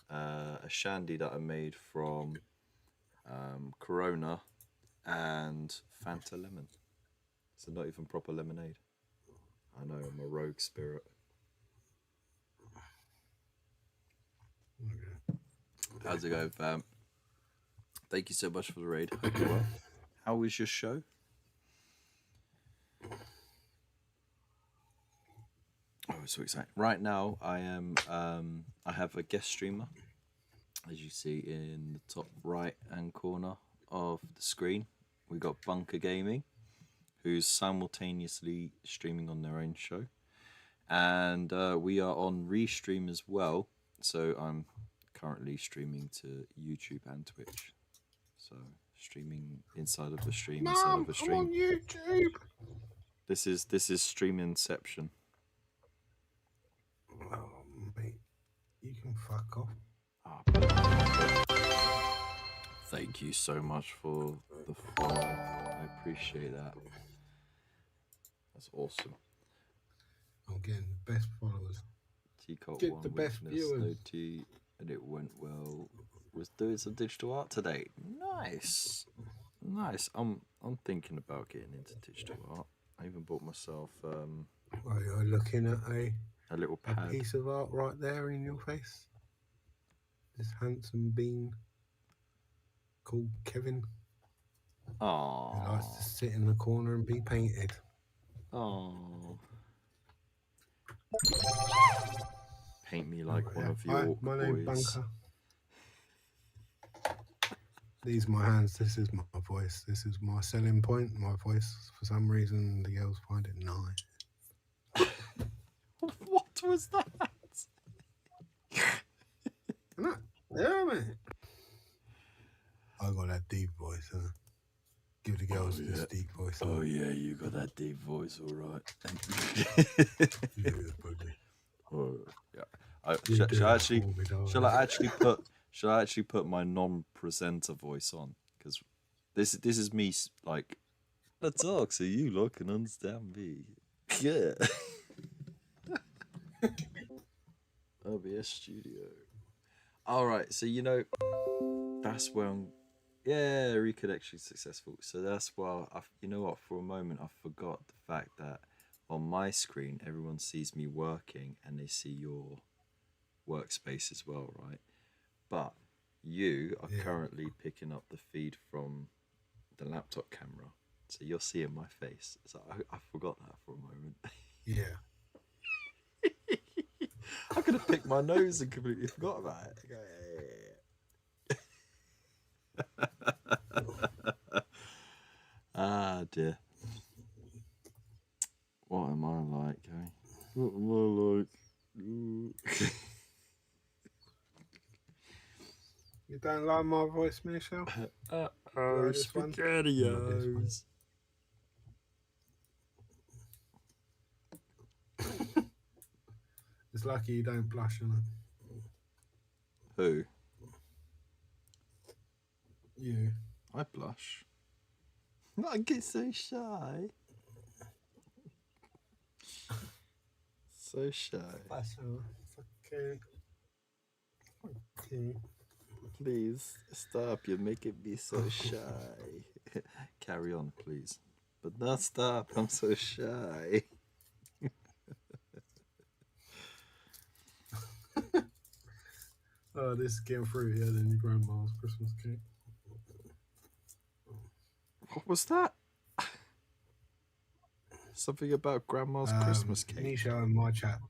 a shandy that I made from Corona and Fanta lemon. So not even proper lemonade. I know, I'm a rogue spirit. Okay. How's it going, fam? Thank you so much for the raid. Hope you're well. How was your show? Oh, so exciting! Right now, I have a guest streamer, as you see in the top right hand corner of the screen. We got Bunker Gaming, who's simultaneously streaming on their own show, and we are on Restream as well. So I'm currently streaming to YouTube and Twitch. So streaming inside of a stream, inside of a stream. I'm on YouTube. This is Stream Inception. Oh, mate, you can fuck off. Thank you so much for the follow. I appreciate that. That's awesome. I'm getting the best followers. Teacup Get one the best witness, no viewers. tea, and it went well. Was doing some digital art today. Nice, nice. I'm thinking about getting into digital art. I even bought myself Oh, you're looking at a little a pad. piece of art right there in your face. This handsome bean called Kevin. He likes to Oh, sit in the corner and be painted. oh. Paint me like one of your Hi, orc my name's boys. Bunker. These are my hands. This is my voice. This is my selling point. My voice. For some reason, the girls find it nice. What was that? Yeah, man. I got that deep voice, huh? Give the girls this deep voice. Oh yeah, you got that deep voice, all right. Yeah, buddy. Oh, yeah. You Shall do I it for me, darling. shall I actually put my non-presenter voice on? Because this is me like the talk, so you lot can understand me. Yeah. OBS Studio. All right, so that's where reconnection successful. So that's why for a moment I forgot the fact that on my screen everyone sees me working and they see your workspace as well, right? But you are Yeah. currently picking up the feed from the laptop camera, so you're seeing my face. So I forgot that for a moment. Yeah. I could have picked my nose and completely forgot about it. Ah dear. What am I like, eh? What am I like? You don't like my voice, Michelle? Oh, Like this one? SpaghettiOs. It's lucky you don't blush on Who? it. You. I blush. I get so shy. So shy. That's okay. Okay. Please stop. You're making me so shy. Carry on, please. But not stop. I'm so shy. Oh, this is getting fruitier than your grandma's Christmas cake. What was that? Something about grandma's Christmas cake. Nisha and my chat.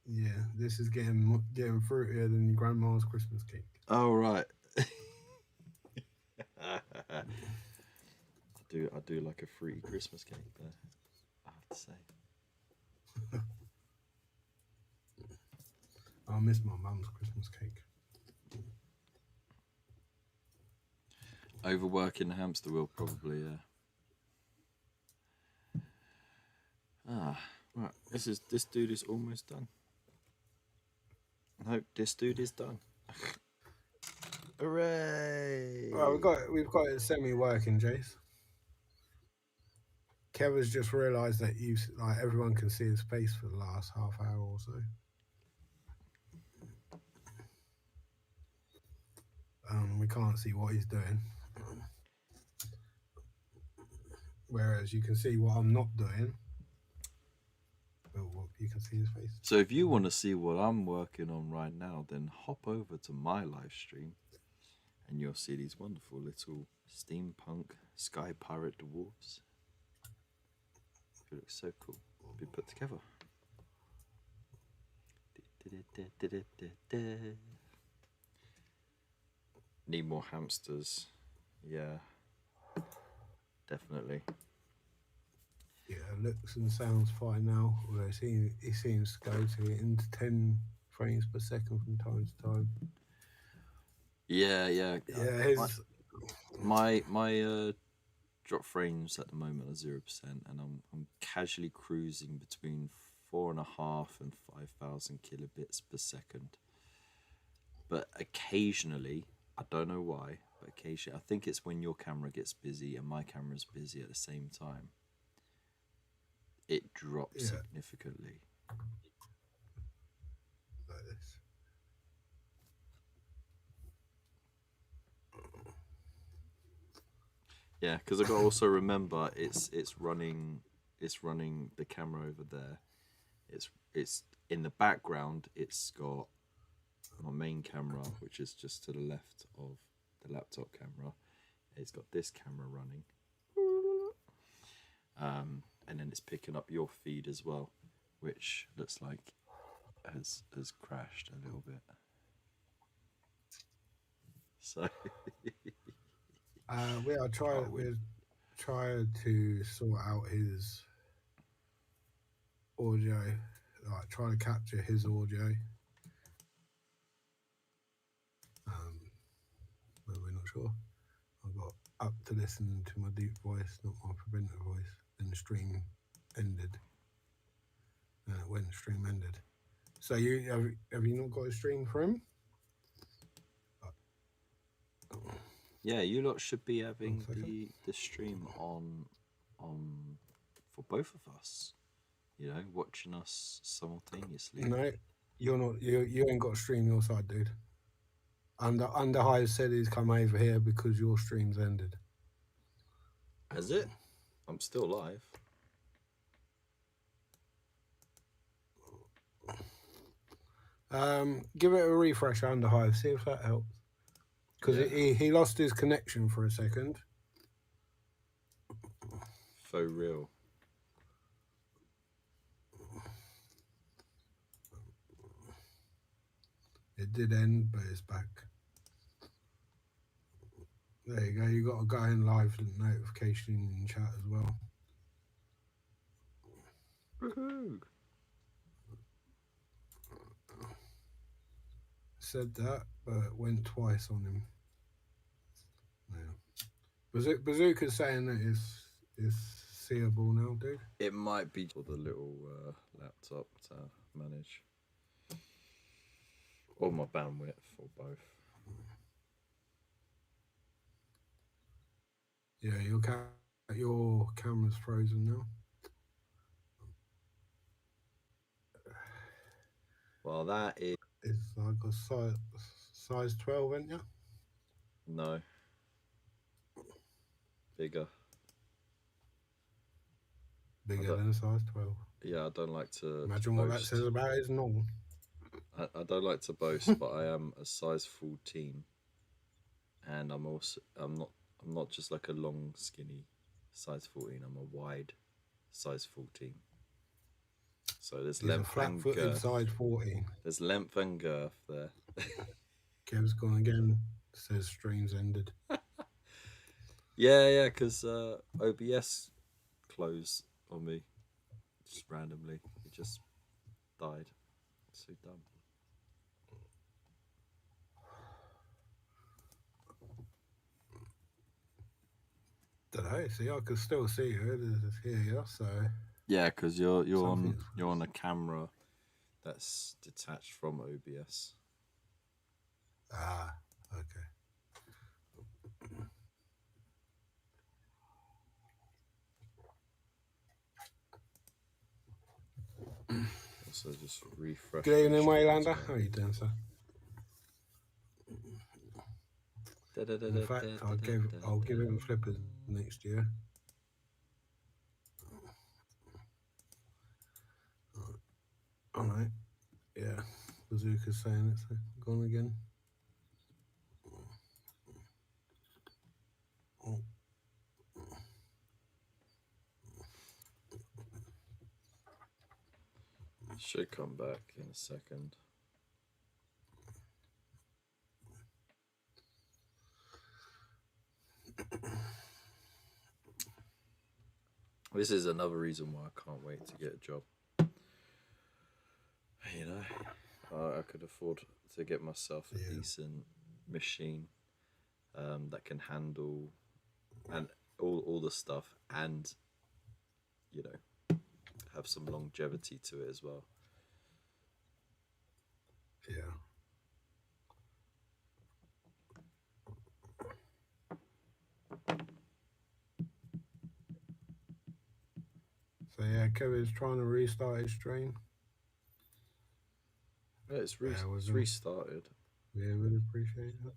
Yeah, this is getting fruitier than your grandma's Christmas cake. Oh right. I do like a fruity Christmas cake though, I have to say. I miss my mum's Christmas cake. Overworking the hamster wheel probably, yeah. Right. This dude is almost done. No, this dude is done. Hooray! Well, we've got it semi-working, Jace. Kev has just realised that everyone can see his face for the last half hour or so. We can't see what he's doing. Whereas you can see what I'm not doing. But you can see his face. So if you want to see what I'm working on right now, then hop over to my live stream and you'll see these wonderful little steampunk sky pirate dwarves. It looks so cool. Been put together. Need more hamsters. Yeah, definitely. Yeah, looks and sounds fine now. Although it seems to go to into 10 frames per second from time to time. Yeah. Yeah, my drop frames at the moment are 0%, and I'm casually cruising between 4.5 and 5,000 kilobits per second. But occasionally, I don't know why, but occasionally, I think it's when your camera gets busy and my camera's busy at the same time, it drops significantly. Like this. Yeah, because I've got to also remember it's running the camera over there. It's in the background. It's got my main camera, which is just to the left of the laptop camera. It's got this camera running, and then it's picking up your feed as well, which looks like has crashed a little bit. So We'll try to sort out his audio, like try to capture his audio. But we're not sure. I got up to listen to my deep voice, not my preventer voice. Then the stream ended. When the stream ended. So have you not got a stream for him? yeah, you lot should be having the stream on for both of us. You know, watching us simultaneously. No, you're not. You ain't got a stream your side, dude. Underhive said he's come over here because your stream's ended. Has it? I'm still live. Give it a refresh, Underhive. See if that helps. because Yeah. he lost his connection for a second. For real. It did end, but it's back. There you go. You got a guy in live notification in chat as well. Woohoo! Said that, but went twice on him. Yeah. Bazooka's saying that it's seeable now, dude. It might be for the little laptop to manage. Or my bandwidth, or both. Yeah, your camera's frozen now. Well, that is... It's like a size 12, ain't you? No. Bigger. Bigger than a size 12. Yeah, I don't like to Imagine boast. what that says about his normal. I don't like to boast, but I am a size 14, and I'm not just like a long, skinny size 14. I'm a wide size 14. So there's He's a length and flat-footed girth. size 14. There's length and girth there. Kev's gone again. Says streams ended. Yeah, because OBS closed on me just randomly. It just died. So dumb. Dunno. See, I can still see you. Hear you. So Yeah, because you're on a camera that's detached from OBS. ah, okay. Also, just refresh. Good evening, Waylander. How are you doing, sir? In fact, I'll give him flippers next year. All right. Yeah. Bazooka's saying it's gone again. Oh. Should come back in a second. This is another reason why I can't wait to get a job. You know, I could afford to get myself a decent machine that can handle and all the stuff, and you know, have some longevity to it as well. Yeah. So yeah, Kevin's trying to restart his stream. Yeah, it's restarted. Yeah, would appreciate that.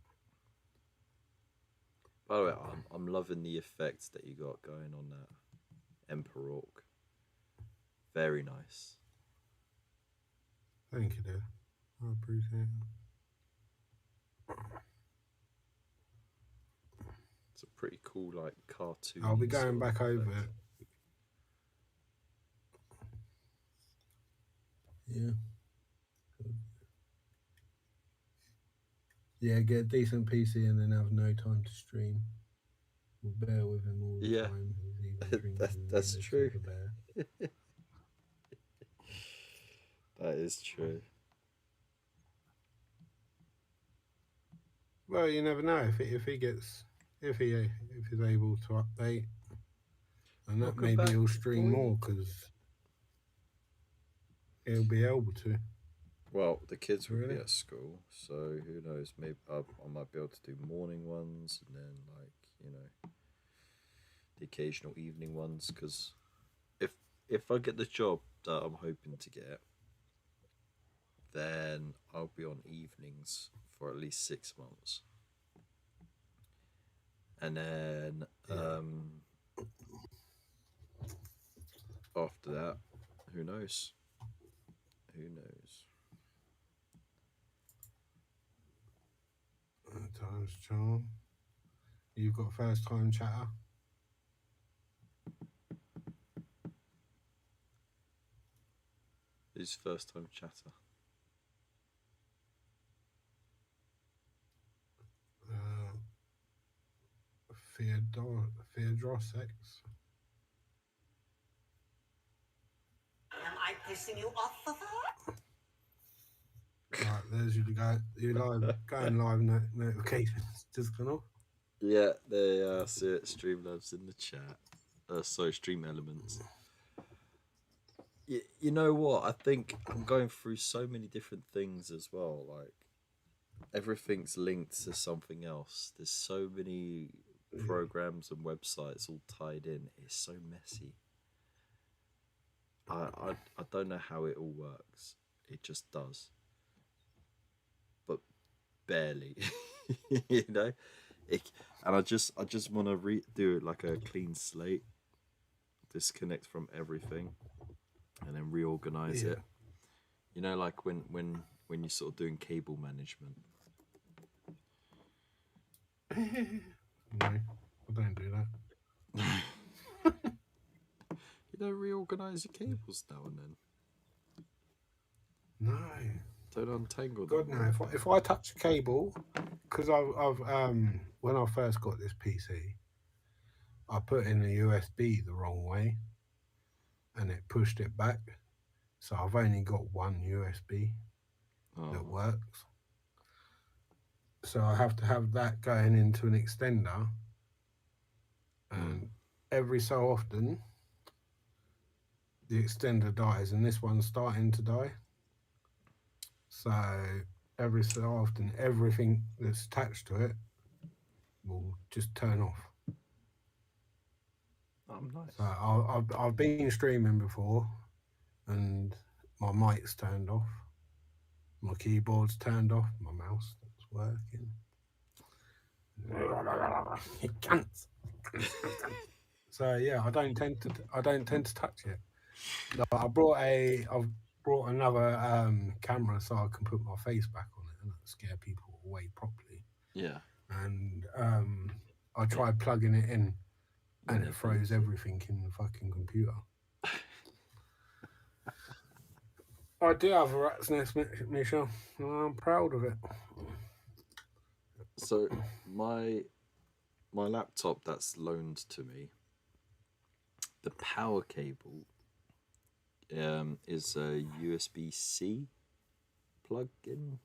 By the way, I'm loving the effects that you got going on that Emperor Orc. Very nice. Thank you, dude. I appreciate it. It's a pretty cool, like, cartoon. I'll be going back over it. Yeah. Yeah, get a decent PC and then have no time to stream. We'll bear with him all the time. He's even That's true. That is true. Well, you never know if he's able to update, and that maybe he'll stream more because he'll be able to. Well, the kids will be at school, so who knows? Maybe I might be able to do morning ones, and then, like, you know, the occasional evening ones. Because if I get the job that I'm hoping to get, then I'll be on evenings for at least 6 months, and then after that, who knows? Who knows? Times charm. You've got first time chatter. Who's first time chatter? Theodrosex. Am I pissing you off for that? Right, there's you go. You live going live notifications just gone off. Yeah, they see it. Streamlabs in the chat. Sorry, Stream Elements. You know what? I think I'm going through so many different things as well. Like everything's linked to something else. There's so many programs and websites all tied in. It's so messy. I don't know how it all works. It just does. But barely. You know? And I just want to do it like a clean slate, disconnect from everything, and then reorganize it. You know, like when you're sort of doing cable management. No, I don't do that. You don't reorganize your cables now and then. No. Don't untangle God, them. no. If I touch a cable, because I've when I first got this PC, I put in the USB the wrong way, and it pushed it back. So I've only got one USB that works. So I have to have that going into an extender, and every so often the extender dies, and this one's starting to die. So every so often, everything that's attached to it will just turn off. Oh, nice. So I've been streaming before, and my mic's turned off, my keyboard's turned off, my mouse stops working. It can't. So yeah, I don't tend to touch it. I've brought another camera so I can put my face back on it and scare people away properly. Yeah. And I tried plugging it in, and it froze everything in the fucking computer. I do have a rat's nest, Michelle. I'm proud of it. So my laptop that's loaned to me, the power cable is a USB-C plug-in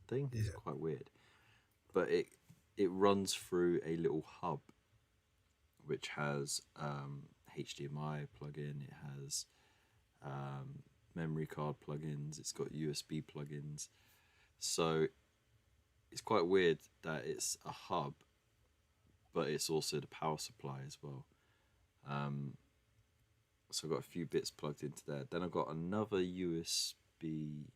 thing. It's quite weird, but it runs through a little hub, which has HDMI plug-in. It has memory card plugins. It's got USB plugins. So it's quite weird that it's a hub, but it's also the power supply as well. So I've got a few bits plugged into there. Then I've got another USB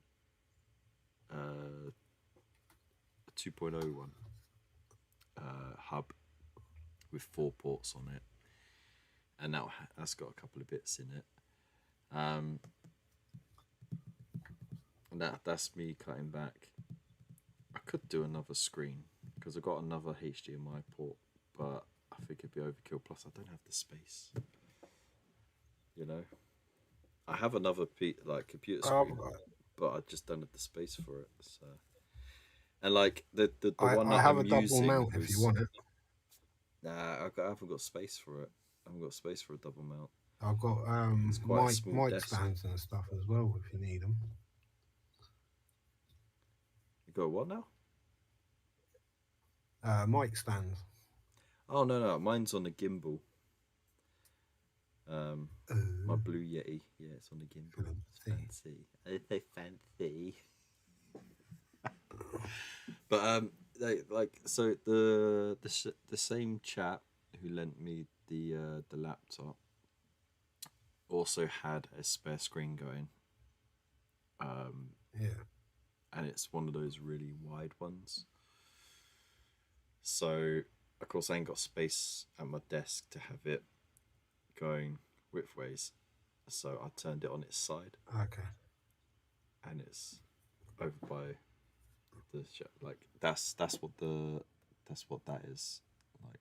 2.0 one hub with 4 ports on it, and that's got a couple of bits in it. And that's me cutting back. I could do another screen because I've got another HDMI port, but I think it'd be overkill. Plus, I don't have the space. You know, I have another computer screen, but I just don't have the space for it. So, and like the one I that have I'm a double using mount if you want it. Nah, I haven't got space for it. I haven't got space for a double mount. I've got quite a small mic desk. stands and stuff as well if you need them. You got what now? Mic stands. Oh no, mine's on the gimbal. My Blue Yeti, yeah, it's on the gimbal. It's fancy. It's so fancy. But so the same chap who lent me the laptop also had a spare screen going. Yeah. And it's one of those really wide ones. So of course I ain't got space at my desk to have it going widthways, so I turned it on its side. Okay. And it's over by the show. Like that's what that is. Like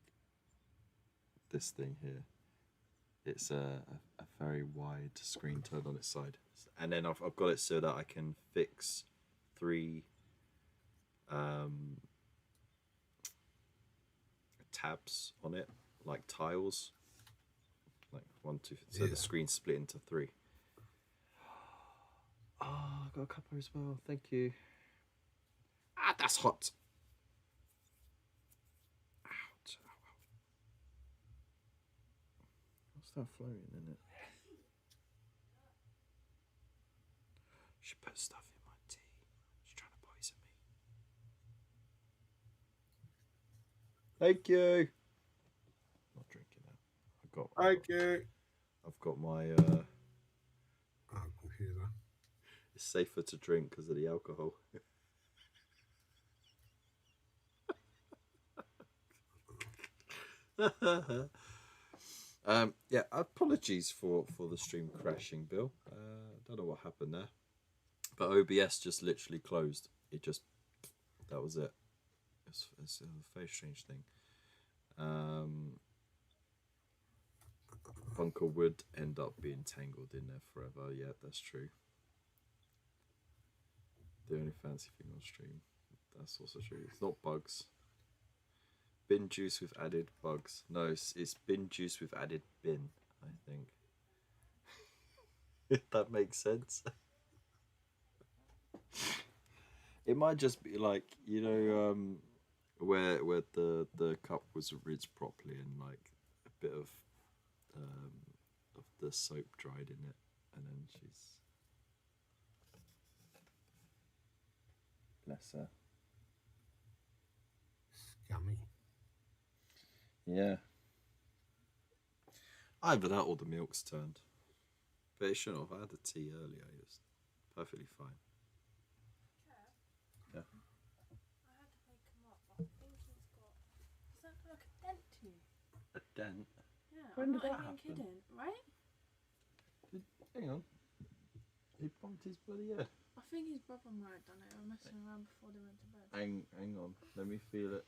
this thing here. It's a very wide screen turned on its side, and then I've got it so that I can fix 3 tabs on it, like tiles, like 1, 2. So the screen's split into 3. Oh, I got a cuppa as well. Thank you. Ah, that's hot. Ouch. What's that floating in it? She put stuff in my tea. She's trying to poison me. Thank you. Not drinking that. Thank you. I've got my. Oh, computer. It's safer to drink because of the alcohol. Yeah, apologies for the stream crashing, Bill. Don't know what happened there, but OBS just literally closed. That was it. It's a very strange thing. Bunker would end up being tangled in there forever. Yeah, that's true. The only fancy thing on stream. That's also true. It's not bugs. Bin juice with added bugs. No, it's bin juice with added bin, I think. If that makes sense. It might just be like, you know, where the cup was rinsed properly and like a bit of the soap dried in it, and then she's, bless her. Yummy. Yeah. Either that or the milk's turned. But it shouldn't have. I had the tea earlier. It was perfectly fine. Yeah. I had to wake him up, but I think he's got. Does that look like a dent to you? A dent? Yeah, When I'm did not that even happen? kidding, right? Hang on. He bumped his bloody head. I think his brother might have done it. They were messing around before they went to bed. Hang on. Let me feel it.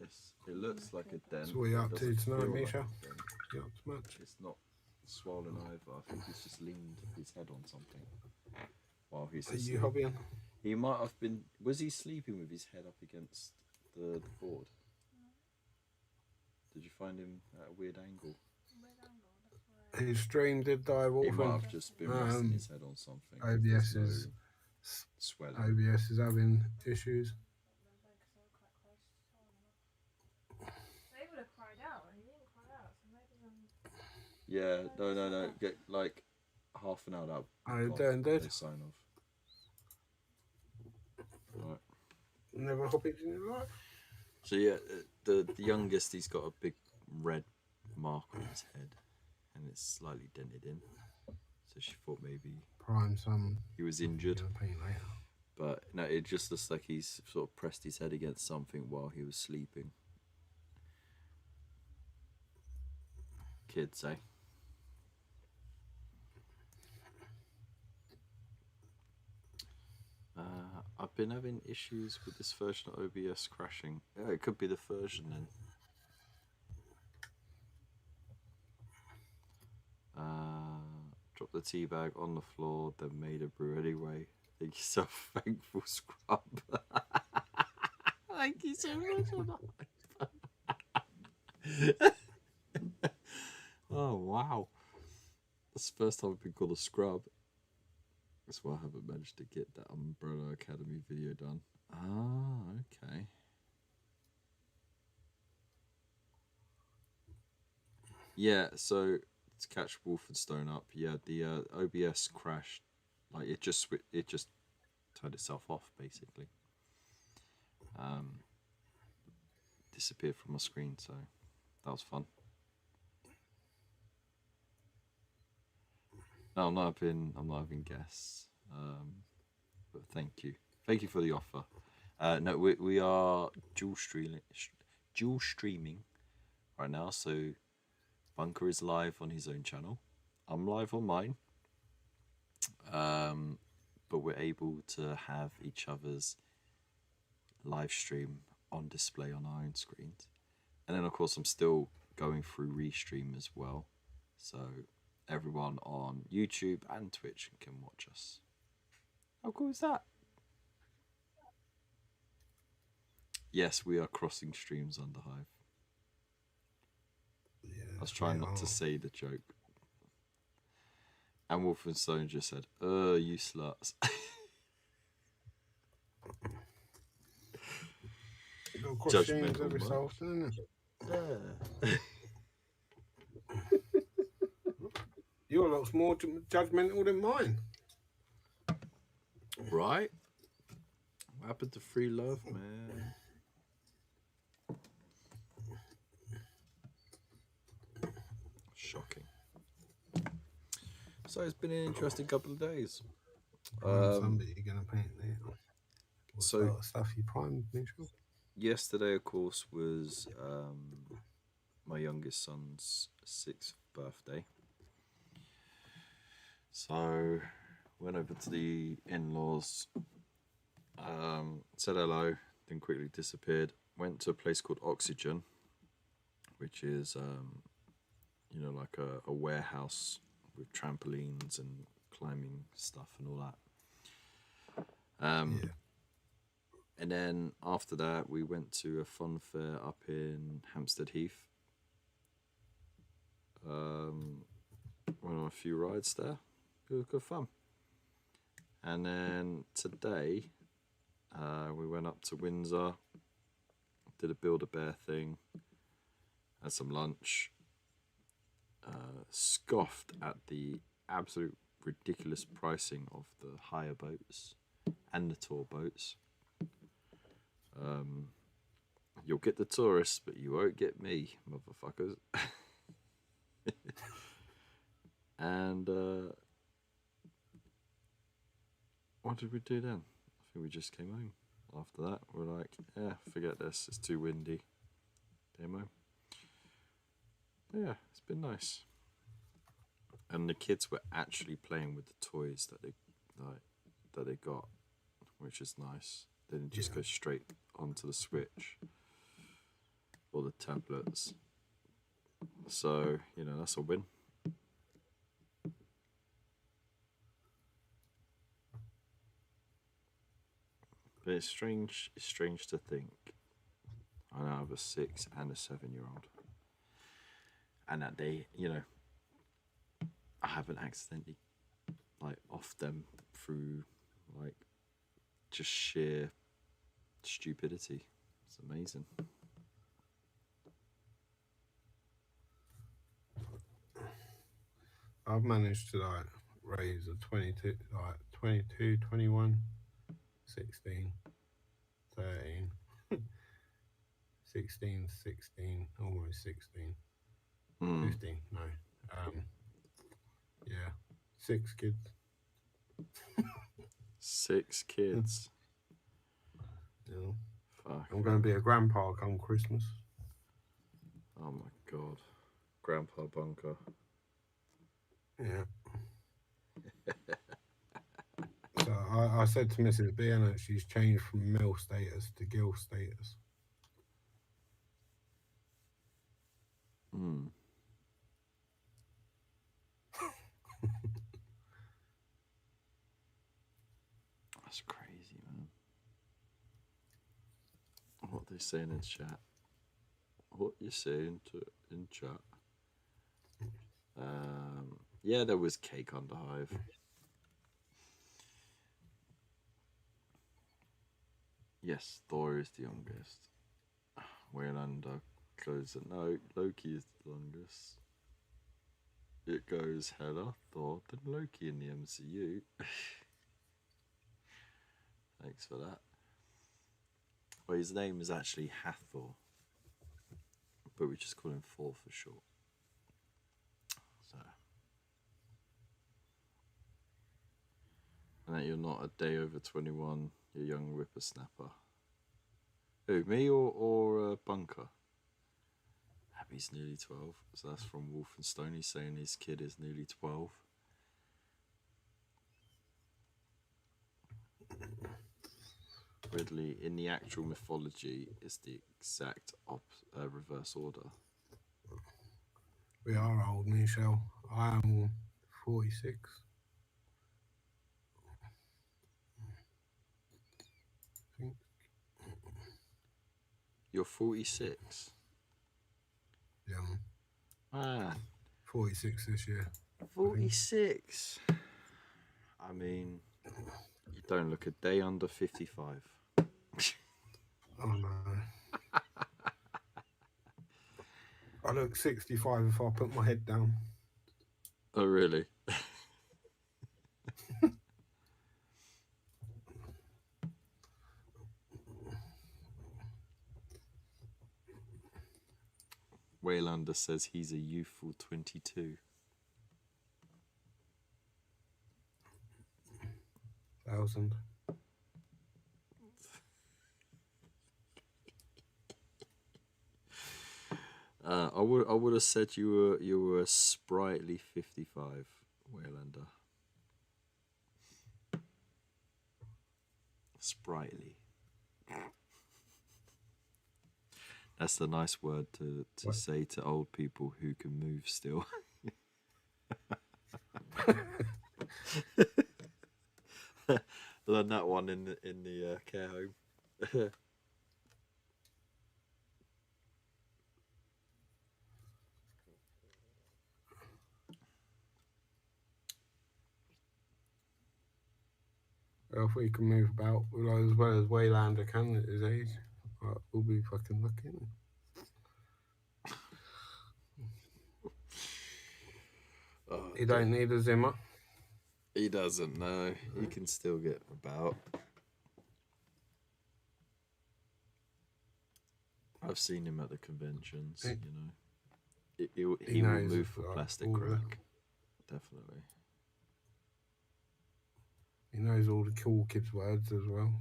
It looks like a dent. So what are you It up to doesn't tonight, feel like Misha? a dent. You up to much? It's not swollen either. I think he's just leaned his head on something while he's Are you asleep. hobbying? He might have been. Was he sleeping with his head up against the board? Did you find him at a weird angle? Weird angle, that's why. His stream did die He off. might have just been resting his head on something. OBS There's is no swelling. OBS is having issues. They would have cried out, and he didn't cry out, so maybe Yeah, no. Get like half an hour out. Are you doing No dead? sign off. Right. Never hobbied in your life? So yeah, the youngest, he's got a big red mark on his head, and it's slightly dented in. So she thought maybe Prime some. he was injured, I'll pay you later. but no, it just looks like he's sort of pressed his head against something while he was sleeping. Kids, eh? I've been having issues with this version of OBS crashing. Yeah, it could be the version then. Dropped the tea bag on the floor, then made a brew anyway. Thank you so thankful scrub. Thank you so much. Oh wow. That's the first time I've been called a scrub. That's why I haven't managed to get that Umbrella Academy video done. Ah, okay. Yeah, so to catch Wolfenstone up, yeah, the OBS crashed. Like it just turned itself off basically. Disappeared from my screen, so that was fun. No, I'm not having guests. But thank you for the offer. No, we are dual streaming right now. So Bunker is live on his own channel. I'm live on mine. But we're able to have each other's live stream on display on our own screens. And then, of course, I'm still going through Restream as well. So everyone on YouTube and Twitch can watch us. How cool is that? Yes, we are crossing streams under Hive. Yeah, I was trying not to say the joke. And Wolfenstone just said, you sluts. You got cross streams Judgmental every much. so often, isn't Yeah. it? You're a lot more judgmental than mine. Right? What happened to free love, man? Shocking. So it's been an interesting couple of days. Somebody gonna paint there. What's So- that stuff you primed, Mitchell? Yesterday, of course, was my youngest son's 6th birthday. So went over to the in-laws, said hello, then quickly disappeared. Went to a place called Oxygen, which is like a warehouse with trampolines and climbing stuff and all that. Yeah. And then after that, we went to a fun fair up in Hampstead Heath. Went on a few rides there. It was good fun. And then today, we went up to Windsor, did a Build-A-Bear thing, had some lunch, scoffed at the absolute ridiculous pricing of the hire boats and the tour boats. You'll get the tourists, but you won't get me, motherfuckers. And what did we do then? I think we just came home. After that, we're like, yeah, forget this. It's too windy. Came home. Yeah, it's been nice. And the kids were actually playing with the toys that they got, which is nice. They didn't just go straight onto the Switch or the tablets. So, that's a win. But it's strange to think I now have a 6 and a 7-year-old. And that they, I haven't accidentally off them through just sheer stupidity. It's amazing. I've managed to raise a 22, 22, 21, 16, 13, 16, 16, almost 16, 15, no. Yeah, 6 kids. 6 kids. Yeah. Fuck. I'm going to be a grandpa come Christmas. Oh my god. Grandpa Bunker. Yeah. So I said to Mrs. B that she's changed from MILF status to GILF status. That's crazy, man. What are they saying in chat? What you saying in chat? Yeah, there was cake on the Hive. Yes, Thor is the youngest. Waylander closes it. No, Loki is the longest. It goes Hela, Thor, then Loki in the MCU. Thanks for that. Well, his name is actually Hathor, but we just call him Thor for short. So, and that you're not a day over 21, you young whippersnapper. Who, me or Bunker? Abby's nearly 12, so that's from Wolfenstone. He's saying his kid is nearly 12. Ridley, in the actual mythology, is the exact reverse order. We are old, Michelle. I am 46. I think. You're 46. Yeah, man. Man, 46 this year. 46. I mean, you don't look a day under 55. Oh no. I look 65 if I put my head down. Oh, really? Waylander says he's a youthful 22. Thousand. I would have said you were a sprightly 55, Waylander. Sprightly. That's the nice word to say to old people who can move still. Learn that one in the care home. Well, if we can move about as well as Waylander can at his age, we'll be fucking lucky. He don't need a Zimmer. He doesn't, no. He can still get about. I've seen him at the conventions, you know. He will move for plastic crack. Definitely. He knows all the cool kids' words as well.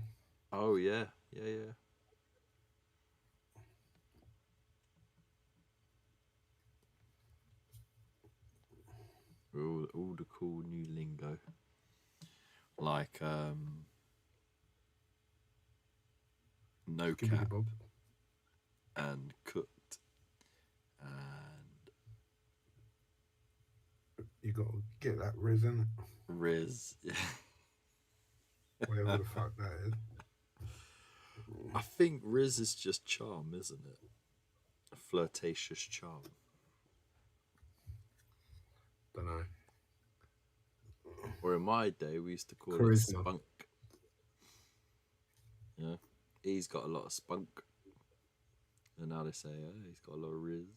Oh, yeah. Yeah. All the cool new lingo. Like, no cap and cooked and you got to get that Riz in it. Riz, yeah. Whatever the fuck that is. I think Riz is just charm, isn't it? A flirtatious charm. Don't know. Or in my day, we used to call it spunk. Yeah, he's got a lot of spunk. And now they say, oh, he's got a lot of Riz.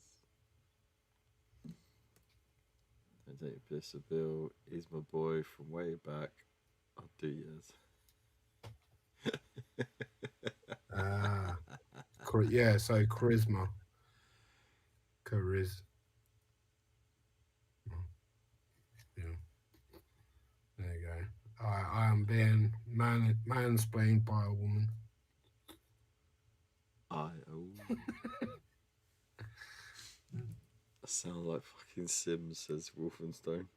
I take a piss of Bill. He's my boy from way back. I'll do years. Yeah, so charisma. Yeah. There you go. I am being mansplained by a woman. That sounds like fucking Sims, says Wolfenstone.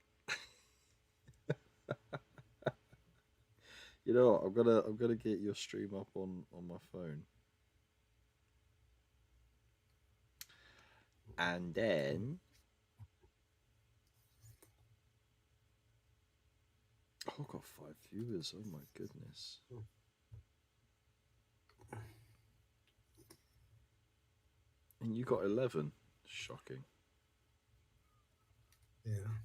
You know what? I'm gonna get your stream up on my phone. And then I've got 5 viewers, oh my goodness. And you got 11. Shocking. Yeah.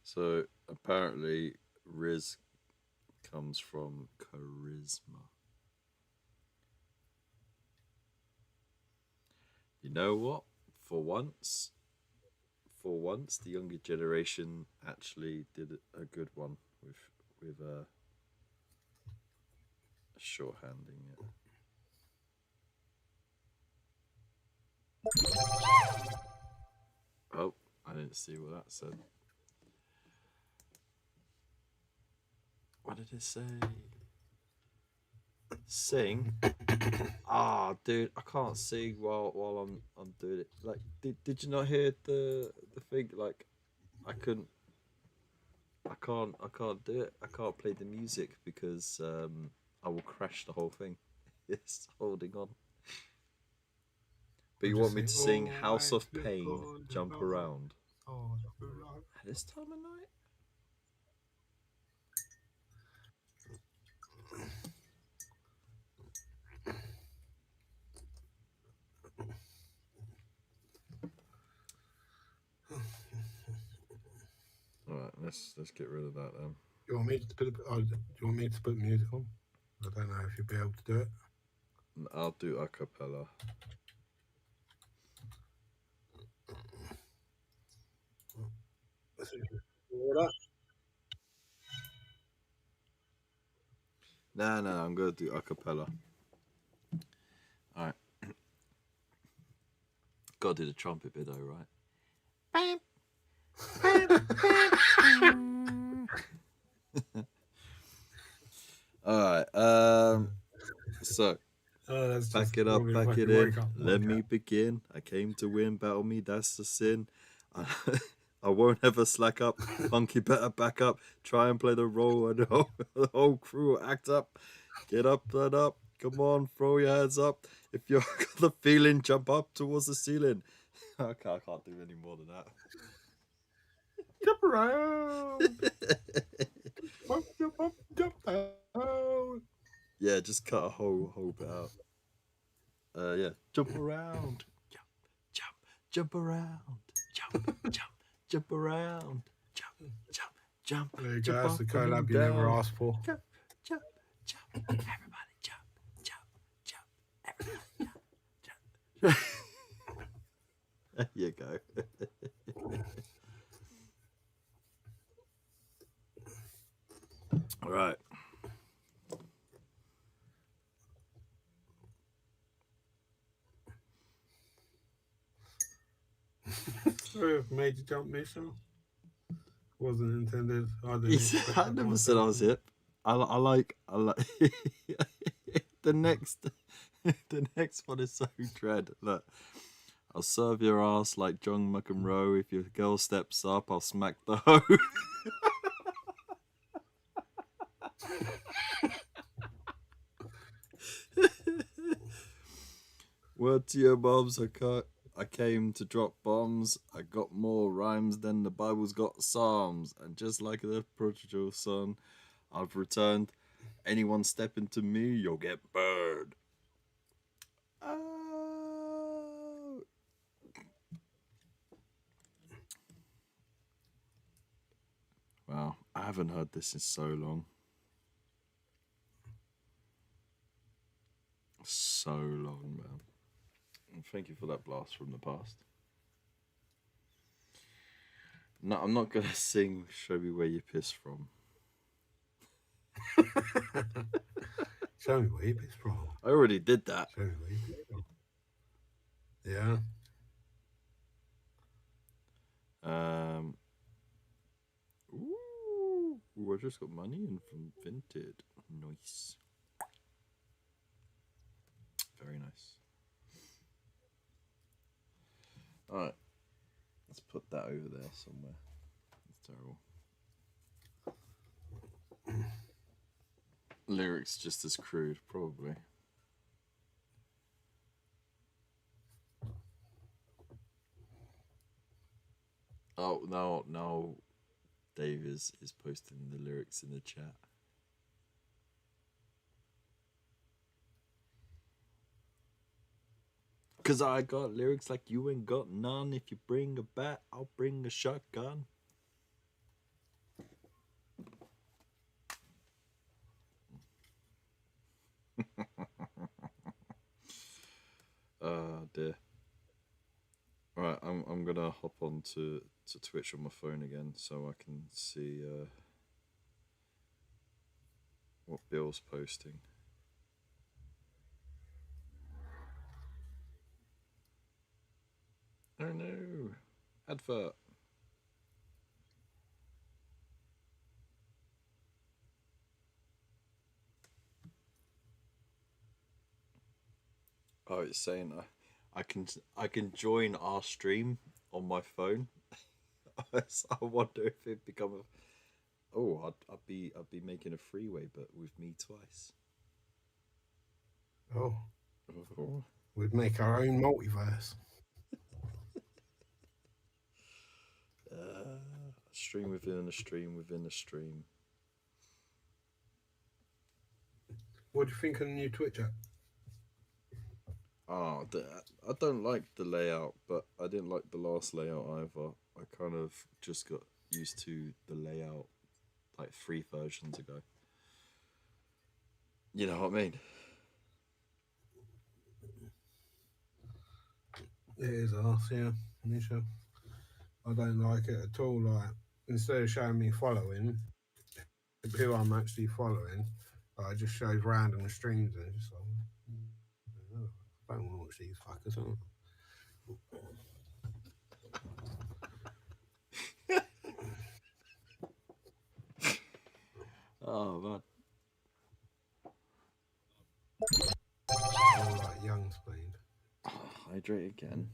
So apparently Riz comes from charisma. You know what? For once, the younger generation actually did a good one with shorthanding it. Oh, I didn't see what that said. What did it say? Sing? Ah, dude, I can't sing while I'm doing it. Like, did you not hear the thing? Like, I couldn't, I can't do it. I can't play the music because I will crash the whole thing. It's holding on. But Or you just want me say, to sing oh, House I of slip Pain, on the Jump floor. Around Oh, the floor. at this time of night? All right, let's get rid of that then. You want me to put? Do you want me to put music on? I don't know if you'll be able to do it. I'll do a cappella. No, I'm gonna do a cappella. All right, gotta do the trumpet bit though, right? All right. So Oh, that's just back it up, when we back it fucking in. wake up. Let me begin. I came to win, battle me, that's the sin. I won't ever slack up. Funky better back up. Try and play the role, and the whole crew will act up. Get up and up. Come on, throw your hands up. If you've got the feeling, jump up towards the ceiling. I can't do any more than that. Jump around. Jump around. Yeah, just cut a whole bit out. Yeah, jump around, jump around, jump around, jump. There you go. Jump That's up the and collab you never down. asked for. Jump, everybody jump, everybody jump. There you go. All right. Made you jump mission. Wasn't intended. I didn't I expect that never myself. said I was hip. I like the next the next one is so dread. Look, I'll serve your ass like John McEnroe. If your girl steps up, I'll smack the hoe. Word to your moms, I came to drop bombs. I got more rhymes than the Bible's got psalms. And just like the prodigal son, I've returned. Anyone step into me, you'll get burned. Oh. Wow, I haven't heard this in so long. So long, man. And thank you for that blast from the past. No, I'm not gonna sing "Show Me Where You Piss From." Show me where you pissed from. I already did that. Show me where you pissed from. Yeah. Ooh, I just got money in from Vinted. Nice. Very nice. Alright. Let's put that over there somewhere. That's terrible. Lyrics just as crude, probably. Oh, no. Dave is posting the lyrics in the chat. Cause I got lyrics like you ain't got none. If you bring a bat, I'll bring a shotgun. Dear. Right, I'm gonna hop on to Twitch on my phone again so I can see what Bill's posting. Oh no, advert. Oh, it's saying I can join our stream on my phone. So I wonder if it become a. Oh, I'd be making a freeway, but with me twice. Oh, Oh. we'd make our own multiverse. Stream within a stream within a stream. What do you think of the new Twitch app? Oh, I don't like the layout, but I didn't like the last layout either. I kind of just got used to the layout like 3 versions ago. You know what I mean? It is arse, yeah, Nisha. I don't like it at all. Like, instead of showing me following, who I'm actually following, it just shows random streams and it's just like, I don't want to watch these fuckers, huh? Oh man. All like young speed. Hydrate again.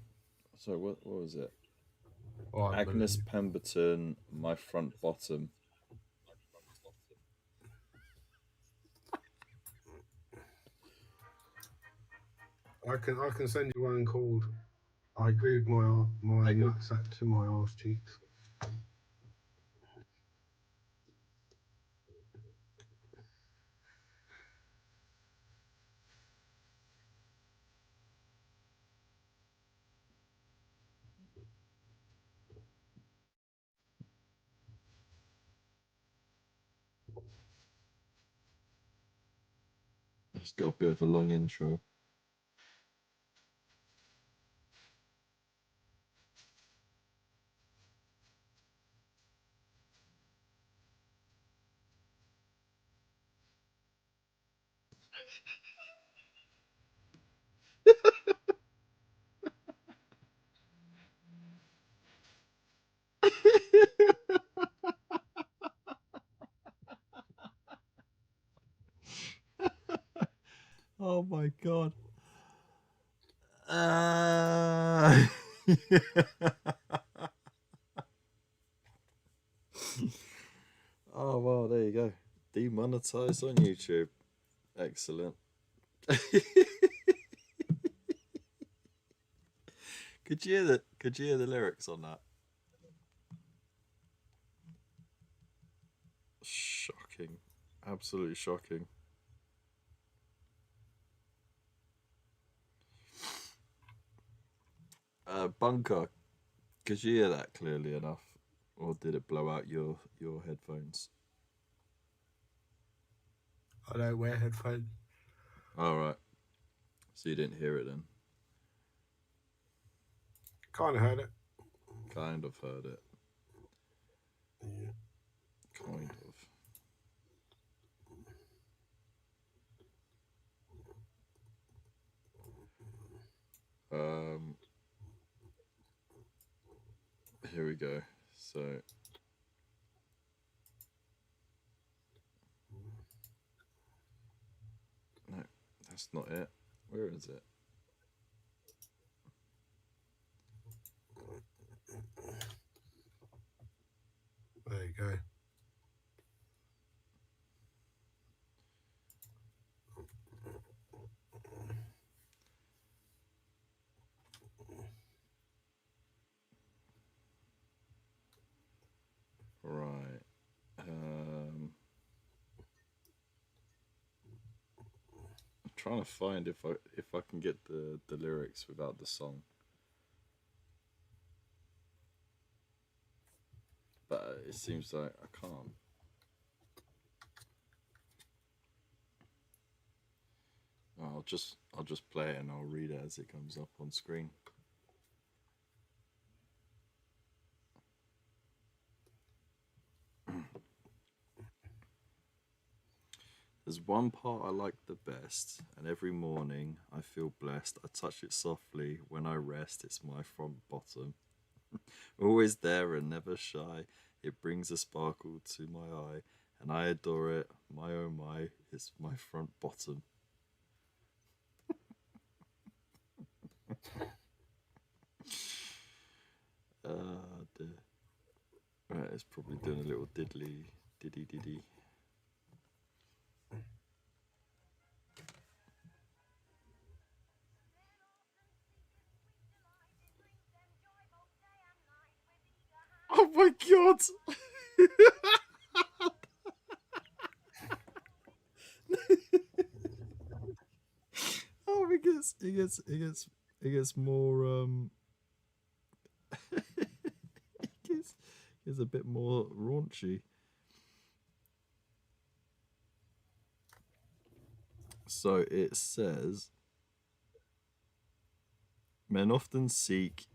So what was it? Oh, Agnes Pemberton, my front bottom. I can send you one called I glued my nutsack to my arse cheeks. It's got a bit of a long intro. Oh my god. Oh wow, there you go. Demonetized on YouTube. Excellent. Could you hear the lyrics on that? Shocking. Absolutely shocking. Bunker, could you hear that clearly enough? Or did it blow out your headphones? I don't wear headphones. Alright. So you didn't hear it then? Kind of heard it. Kind of heard it. Yeah. Kind of. Here we go. So no, that's not it. Where is it? There you go. Right. I'm trying to find if I can get the lyrics without the song. But it seems like I can't. I'll just play it and I'll read it as it comes up on screen. There's one part I like the best, and every morning I feel blessed. I touch it softly when I rest. It's my front bottom. Always there and never shy. It brings a sparkle to my eye, and I adore it. My oh my, it's my front bottom. Dear. Right, it's probably doing a little diddy. Oh my god! Oh, it gets more it gets a bit more raunchy. So it says, men often seek.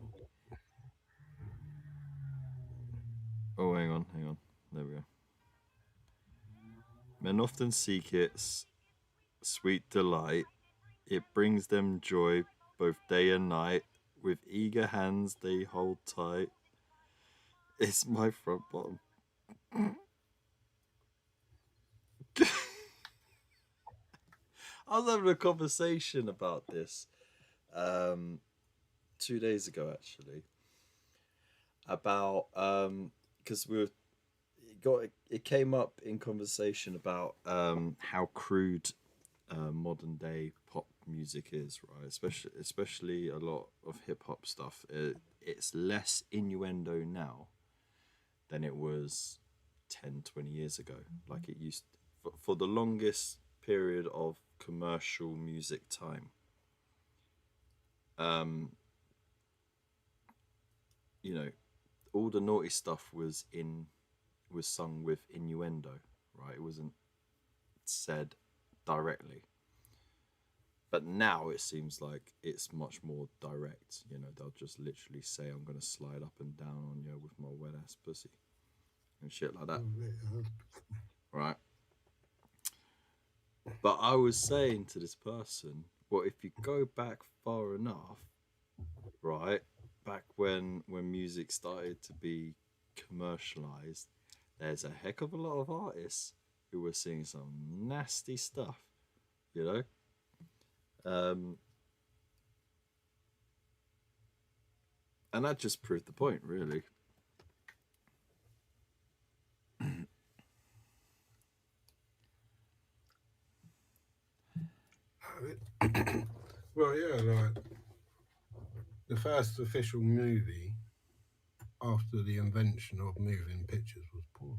Oh, hang on. There we go. Men often seek its sweet delight. It brings them joy both day and night. With eager hands they hold tight. It's my front bottom. I was having a conversation about this 2 days ago, actually, about because it came up in conversation about how crude modern day pop music is, right? Especially a lot of hip hop stuff. It's less innuendo now than it was 10, 20 years ago. Like it used for the longest period of commercial music time. You know, all the naughty stuff was sung with innuendo, right? It wasn't said directly. But now it seems like it's much more direct. You know, they'll just literally say, "I'm gonna slide up and down on you with my wet ass pussy," and shit like that, right? But I was saying to this person, well, if you go back far enough, right, back when music started to be commercialized, there's a heck of a lot of artists who were singing some nasty stuff, you know. And that just proved the point, really. Well, yeah, like the first official movie after the invention of moving pictures was porn.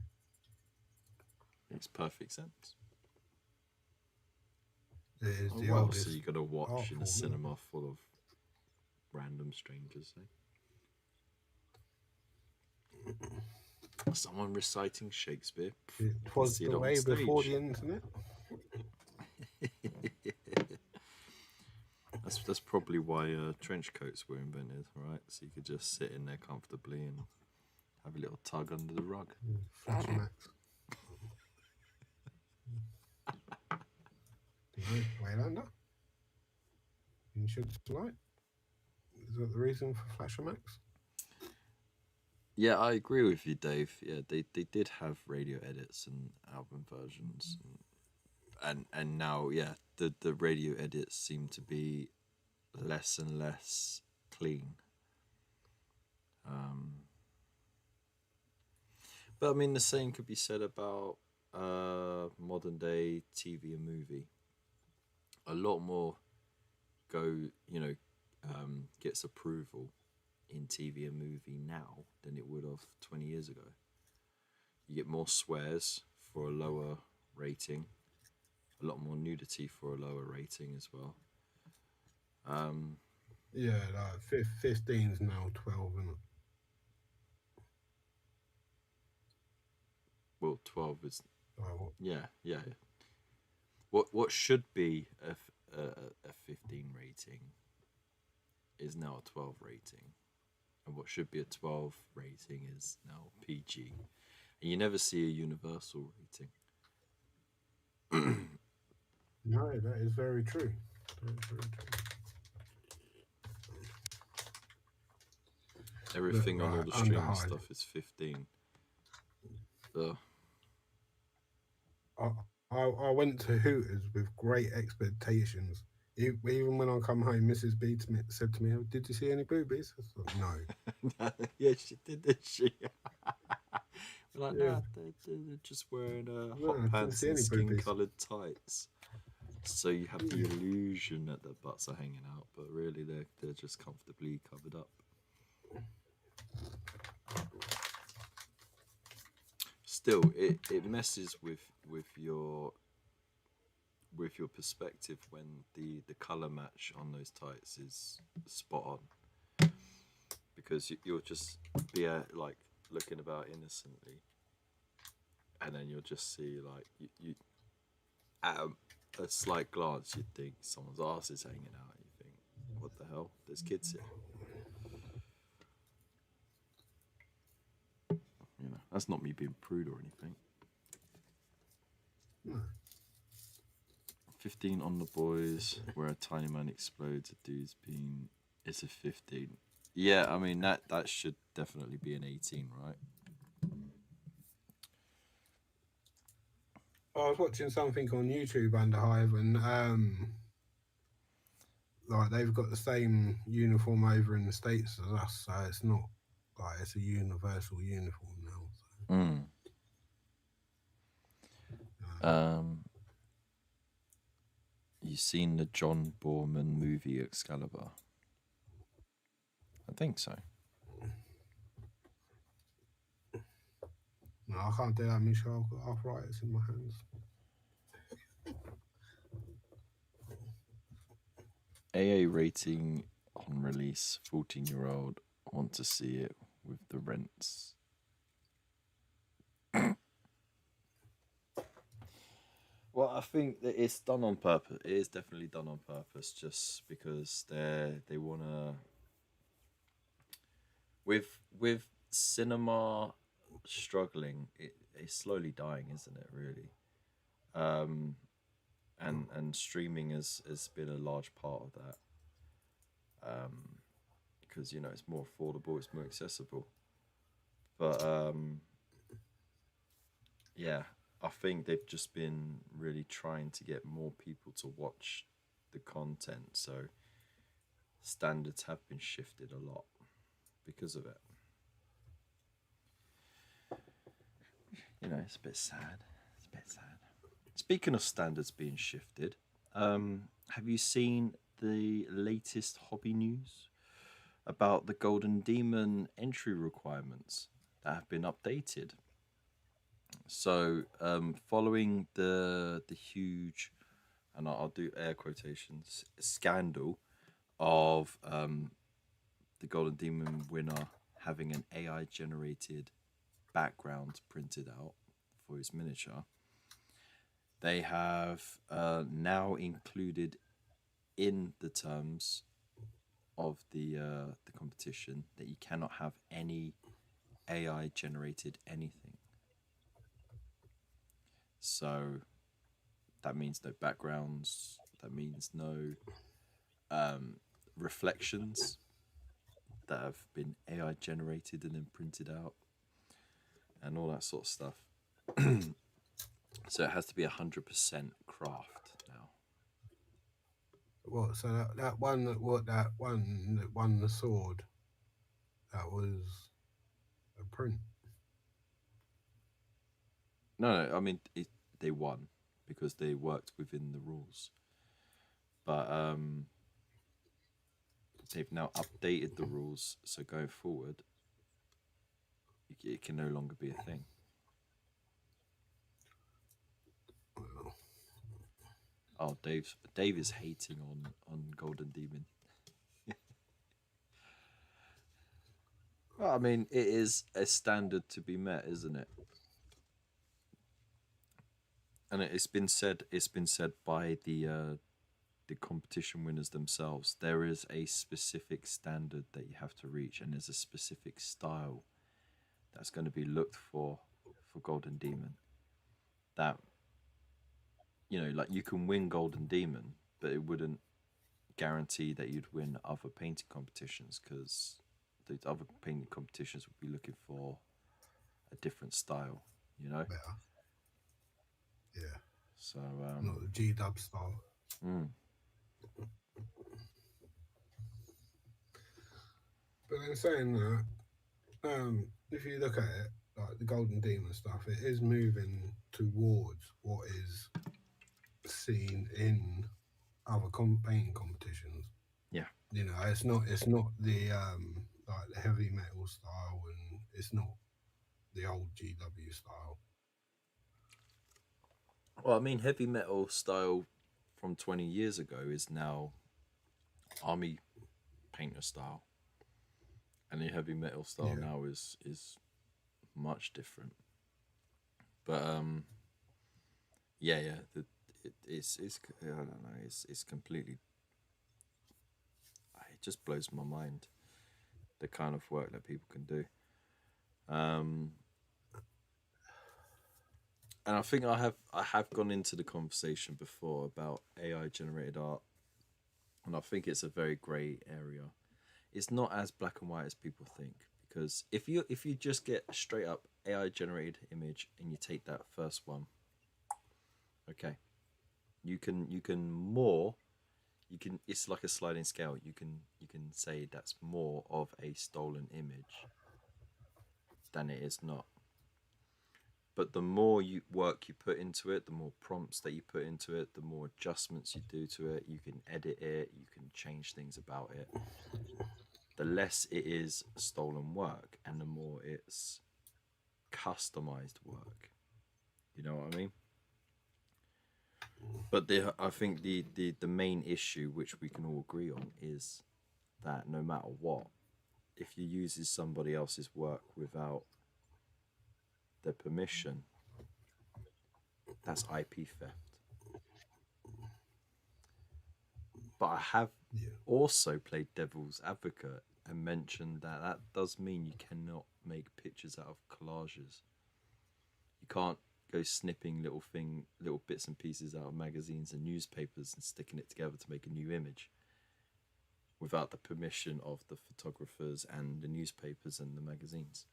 Makes perfect sense. It is the What else oldest are you gonna watch art in a form, cinema full of random strangers? Eh? Someone reciting Shakespeare. It was the way before the internet. That's probably why trench coats were invented, right? So you could just sit in there comfortably and have a little tug under the rug. Flash Max. Waylander? You should tonight. Is that the reason for Flasher Max? Yeah, I agree with you, Dave. Yeah, they did have radio edits and album versions, and now, yeah, the radio edits seem to be less and less clean. But I mean, the same could be said about modern day TV and movie. A lot more gets approval in TV and movie now than it would have 20 years ago. You get more swears for a lower rating, a lot more nudity for a lower rating as well. Yeah, like 15's now 12, isn't it? Well, 12 is Like, yeah. What should be a 15 rating is now a 12 rating, and what should be a 12 rating is now PG, and you never see a universal rating. No, that is very true. That is very true. Everything on all the streaming Underhide. stuff is 15. So I went to Hooters with great expectations Even when I come home, Mrs. B said to me, "Oh, did you see any boobies?" I thought, no. Yeah, she did, didn't she? We're like, Yeah. no, they're just wearing No, I hot didn't pants see and any boobies. skin-coloured tights. So you have the Yeah. illusion that their butts are hanging out, but really they're just comfortably covered up. Still, it messes with your perspective when the color match on those tights is spot on, because you'll just be like looking about innocently, and then you'll just see like you at a slight glance you'd think someone's ass is hanging out. You think, what the hell? There's kids here. You know, that's not me being prude or anything. No. 15 on the boys, where a tiny man explodes. A dude's been. It's a 15. Yeah, I mean that should definitely be an 18, right? I was watching something on YouTube under Hive, and like they've got the same uniform over in the States as us, so it's not like it's a universal uniform now. So. Mm. You seen the John Borman movie Excalibur? I think so. No, I can't do that, Michelle. I've got arthritis in my hands. AA rating on release. 14-year-old. Want to see it with the rents. Well, I think that it's done on purpose. It is definitely done on purpose, just because they wanna. With cinema struggling, it's slowly dying, isn't it? Really, and streaming has been a large part of that. Because you know it's more affordable, it's more accessible. But yeah, I think they've just been really trying to get more people to watch the content, so standards have been shifted a lot because of it. You know, it's a bit sad. It's a bit sad. Speaking of standards being shifted, have you seen the latest hobby news about the Golden Demon entry requirements that have been updated? So, following the huge, and I'll do air quotations, scandal of the Golden Demon winner having an AI generated background printed out for his miniature, they have now included in the terms of the competition that you cannot have any AI generated anything. So that means no backgrounds. That means no reflections that have been AI generated and then printed out, and all that sort of stuff. So it has to be 100% craft now. What? So that one that won the sword, that was a print. No, I mean they won because they worked within the rules, but they've now updated the rules, so going forward, it can no longer be a thing. Oh, Dave is hating on Golden Demon. Well, I mean, it is a standard to be met, isn't it? And it's been said by the competition winners themselves. There is a specific standard that you have to reach, and there's a specific style that's going to be looked for Golden Demon. That, you know, like you can win Golden Demon, but it wouldn't guarantee that you'd win other painting competitions, because the other painting competitions would be looking for a different style, you know. Better. Yeah. So Not the G-dub style. But then saying that, if you look at it, like the Golden Demon stuff, it is moving towards what is seen in other painting competitions. Yeah. You know, it's not the like the heavy metal style, and it's not the old GW style. Well, I mean, heavy metal style from 20 years ago is now army painter style, and the heavy metal style Yeah. now is much different. But yeah, it's I don't know, it's completely. It just blows my mind, the kind of work that people can do. And I think I have gone into the conversation before about AI generated art, and I think it's a very grey area. It's not as black and white as people think, because if you just get a straight up AI generated image and you take that first one, okay, you can it's like a sliding scale. You can say that's more of a stolen image than it is not. But the more work you put into it, the more prompts that you put into it, the more adjustments you do to it, you can edit it, you can change things about it. The less it is stolen work, and the more it's customized work. You know what I mean? But I think the main issue, which we can all agree on, is that no matter what, if you uses somebody else's work without their permission, that's IP theft. But I have also played devil's advocate and mentioned that that does mean you cannot make pictures out of collages. You can't go snipping little bits and pieces out of magazines and newspapers and sticking it together to make a new image without the permission of the photographers and the newspapers and the magazines.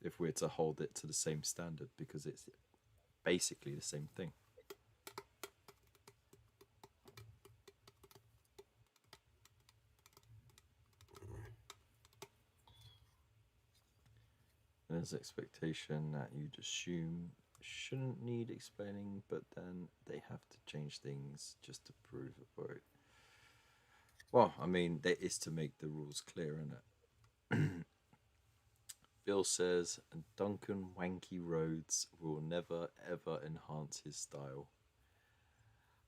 If we're to hold it to the same standard, because it's basically the same thing. There's expectation that you'd assume shouldn't need explaining, but then they have to change things just to prove a point. Well, I mean, that is to make the rules clear, isn't it? Bill says, and Duncan Wanky Rhodes will never ever enhance his style.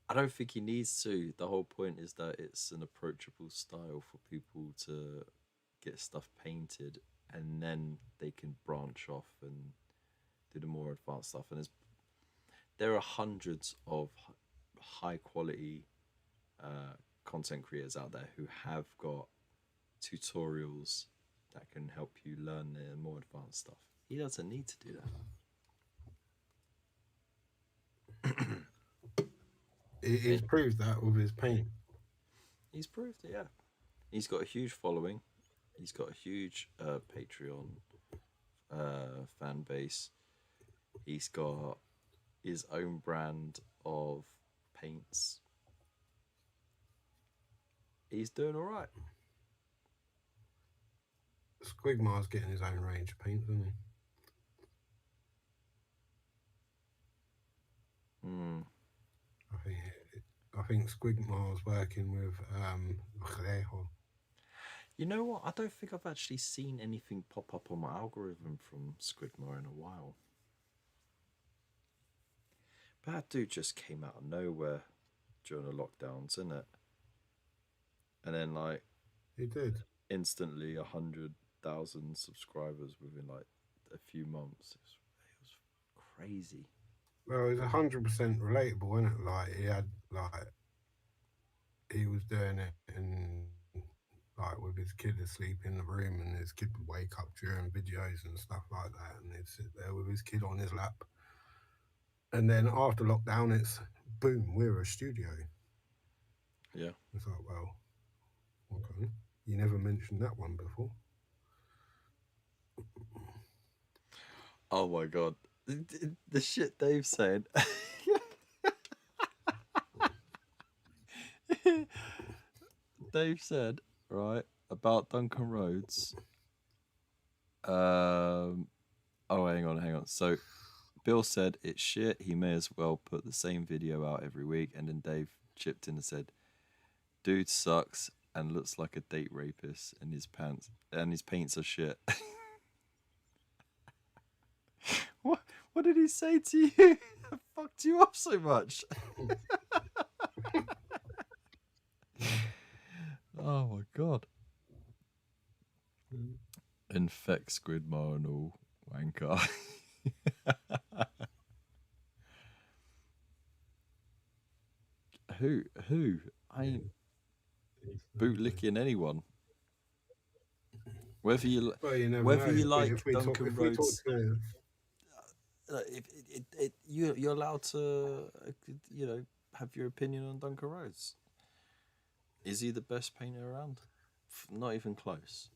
I don't think he needs to. The whole point is that it's an approachable style for people to get stuff painted, and then they can branch off and do the more advanced stuff. And there are hundreds of high quality content creators out there who have got tutorials that can help you learn the more advanced stuff. He doesn't need to do that. He's proved that with his paint. He's proved it, yeah. He's got a huge following. He's got a huge Patreon fan base. He's got his own brand of paints. He's doing all right. Squigmar's getting his own range of paints, isn't he? I think Squigmar's working with Rejo. You know what? I don't think I've actually seen anything pop up on my algorithm from Squigmar in a while. But that dude just came out of nowhere during the lockdowns, isn't it? And then, like, He did. Instantly 100,000 subscribers within like a few months. It was crazy. Well, it's 100% relatable, isn't it? Like he was doing it and like with his kid asleep in the room, and his kid would wake up during videos and stuff like that, and he'd sit there with his kid on his lap. And then after lockdown, it's boom, we're a studio. Yeah. It's like, well, okay, you never mentioned that one before. Oh my god, the shit Dave's saying. Dave said, right, about Duncan Rhodes. Oh, hang on. So Bill said it's shit. He may as well put the same video out every week. And then Dave chipped in and said, dude sucks and looks like a date rapist, and his paints are shit. What did he say to you? That fucked you up so much. Oh my god. Infect Squidmar and all wanker. Who? I ain't bootlicking anyone. Whether you Well, you never whether know. you But like if we talk, Duncan if we talk Rhodes, to you're allowed to have your opinion on Duncan Rhodes. Is he the best painter around? Not even close.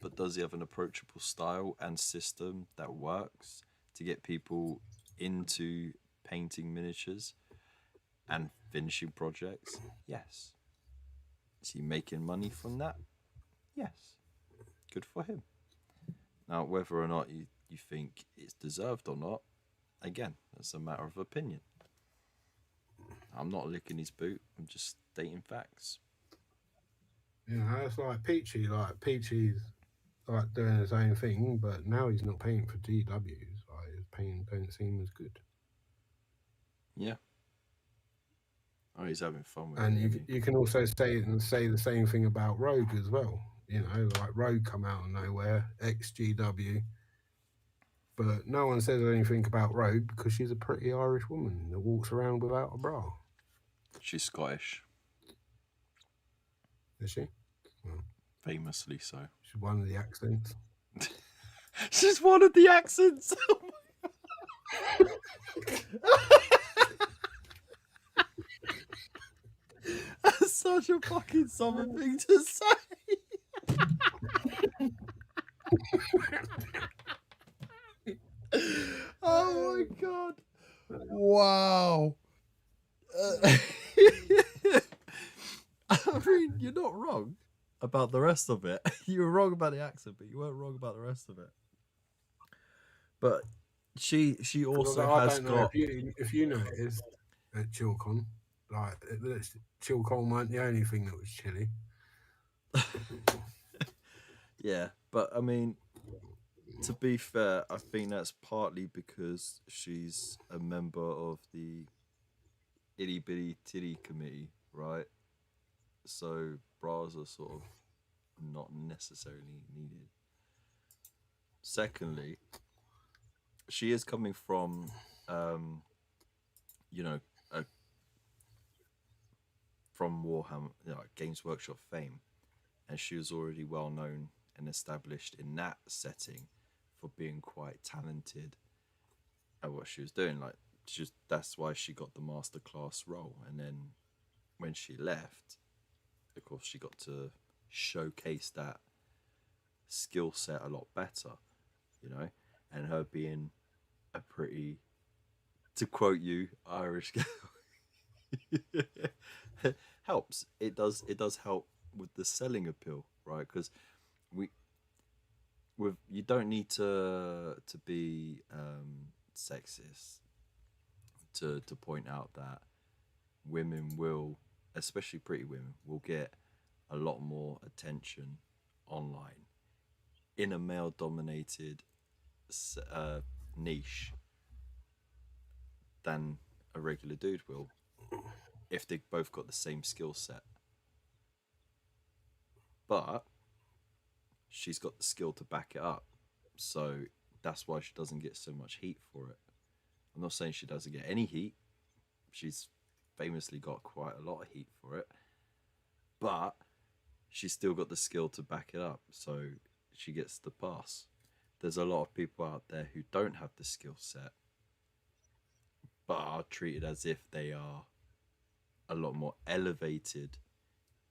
But does he have an approachable style and system that works to get people into painting miniatures and finishing projects? Yes. Is he making money from that? Yes. Good for him. Now, whether or not you think it's deserved or not, again, that's a matter of opinion. I'm not licking his boot. I'm just stating facts. you know, it's like Peachy. Like Peachy's like doing his own thing, but now he's not paying for GWs. Like his painting don't seem as good. Yeah. Oh, he's having fun with And it. you can also say the same thing about Rogue as well. You know, like Rogue come out of nowhere, ex-GW. But no one says anything about Rogue because she's a pretty Irish woman that walks around without a bra. She's Scottish. Is she? Famously so. She's one of the accents. She's one of the accents. That's such a fucking southern thing to say. Oh my god. Wow. I mean, you're not wrong about the rest of it. You were wrong about the accent, but you weren't wrong about the rest of it. But she also I has don't know got. if you noticed at ChillCon, like ChillCon weren't the only thing that was chilly. Yeah, but I mean, to be fair, I think that's partly because she's a member of the Itty Bitty Titty Committee, right? So bras are sort of not necessarily needed. Secondly, she is coming from, from Warhammer, Games Workshop fame, and she was already well known and established in that setting for being quite talented at what she was doing. Like, that's why she got the masterclass role, and then when she left, of course, she got to showcase that skill set a lot better, and her being a pretty, to quote you, Irish girl helps. It does help with the selling appeal, right? Because you don't need to be sexist to point out that women will, especially pretty women, will get a lot more attention online in a male dominated niche than a regular dude will if they both got the same skill set. But she's got the skill to back it up, so that's why she doesn't get so much heat for it. I'm not saying she doesn't get any heat. She's famously got quite a lot of heat for it, but she's still got the skill to back it up, so she gets the pass. There's a lot of people out there who don't have the skill set but are treated as if they are a lot more elevated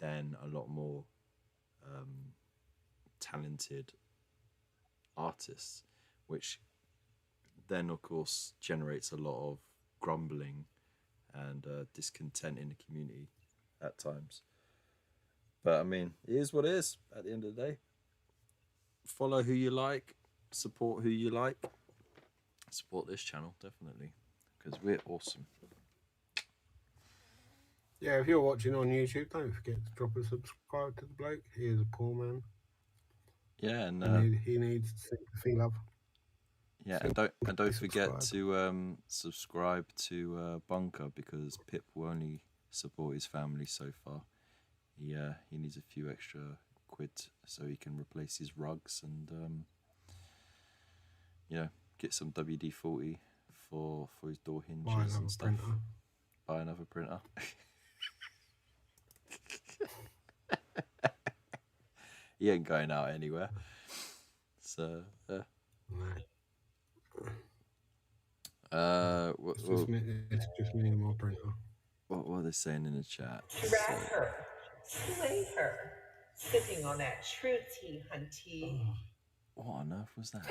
than a lot more talented artists, which then of course generates a lot of grumbling and discontent in the community at times. But I mean, it is what it is at the end of the day. Follow who you like, support who you like. Support this channel, definitely, because we're awesome. Yeah, if you're watching on YouTube, don't forget to drop a subscribe to the bloke. He is a poor man. Yeah, and He needs sympathy, love. yeah, and don't forget Subscribe. to subscribe to Bunker, because Pip will only support his family so far. He needs a few extra quid so he can replace his rugs and get some WD-40 for his door Buy hinges another and stuff. printer. Buy another printer. He ain't going out anywhere. So No. what It's just me and my printer. are they saying in the chat? Grab her, slay her, sipping on that true tea, hunty. What on earth was that?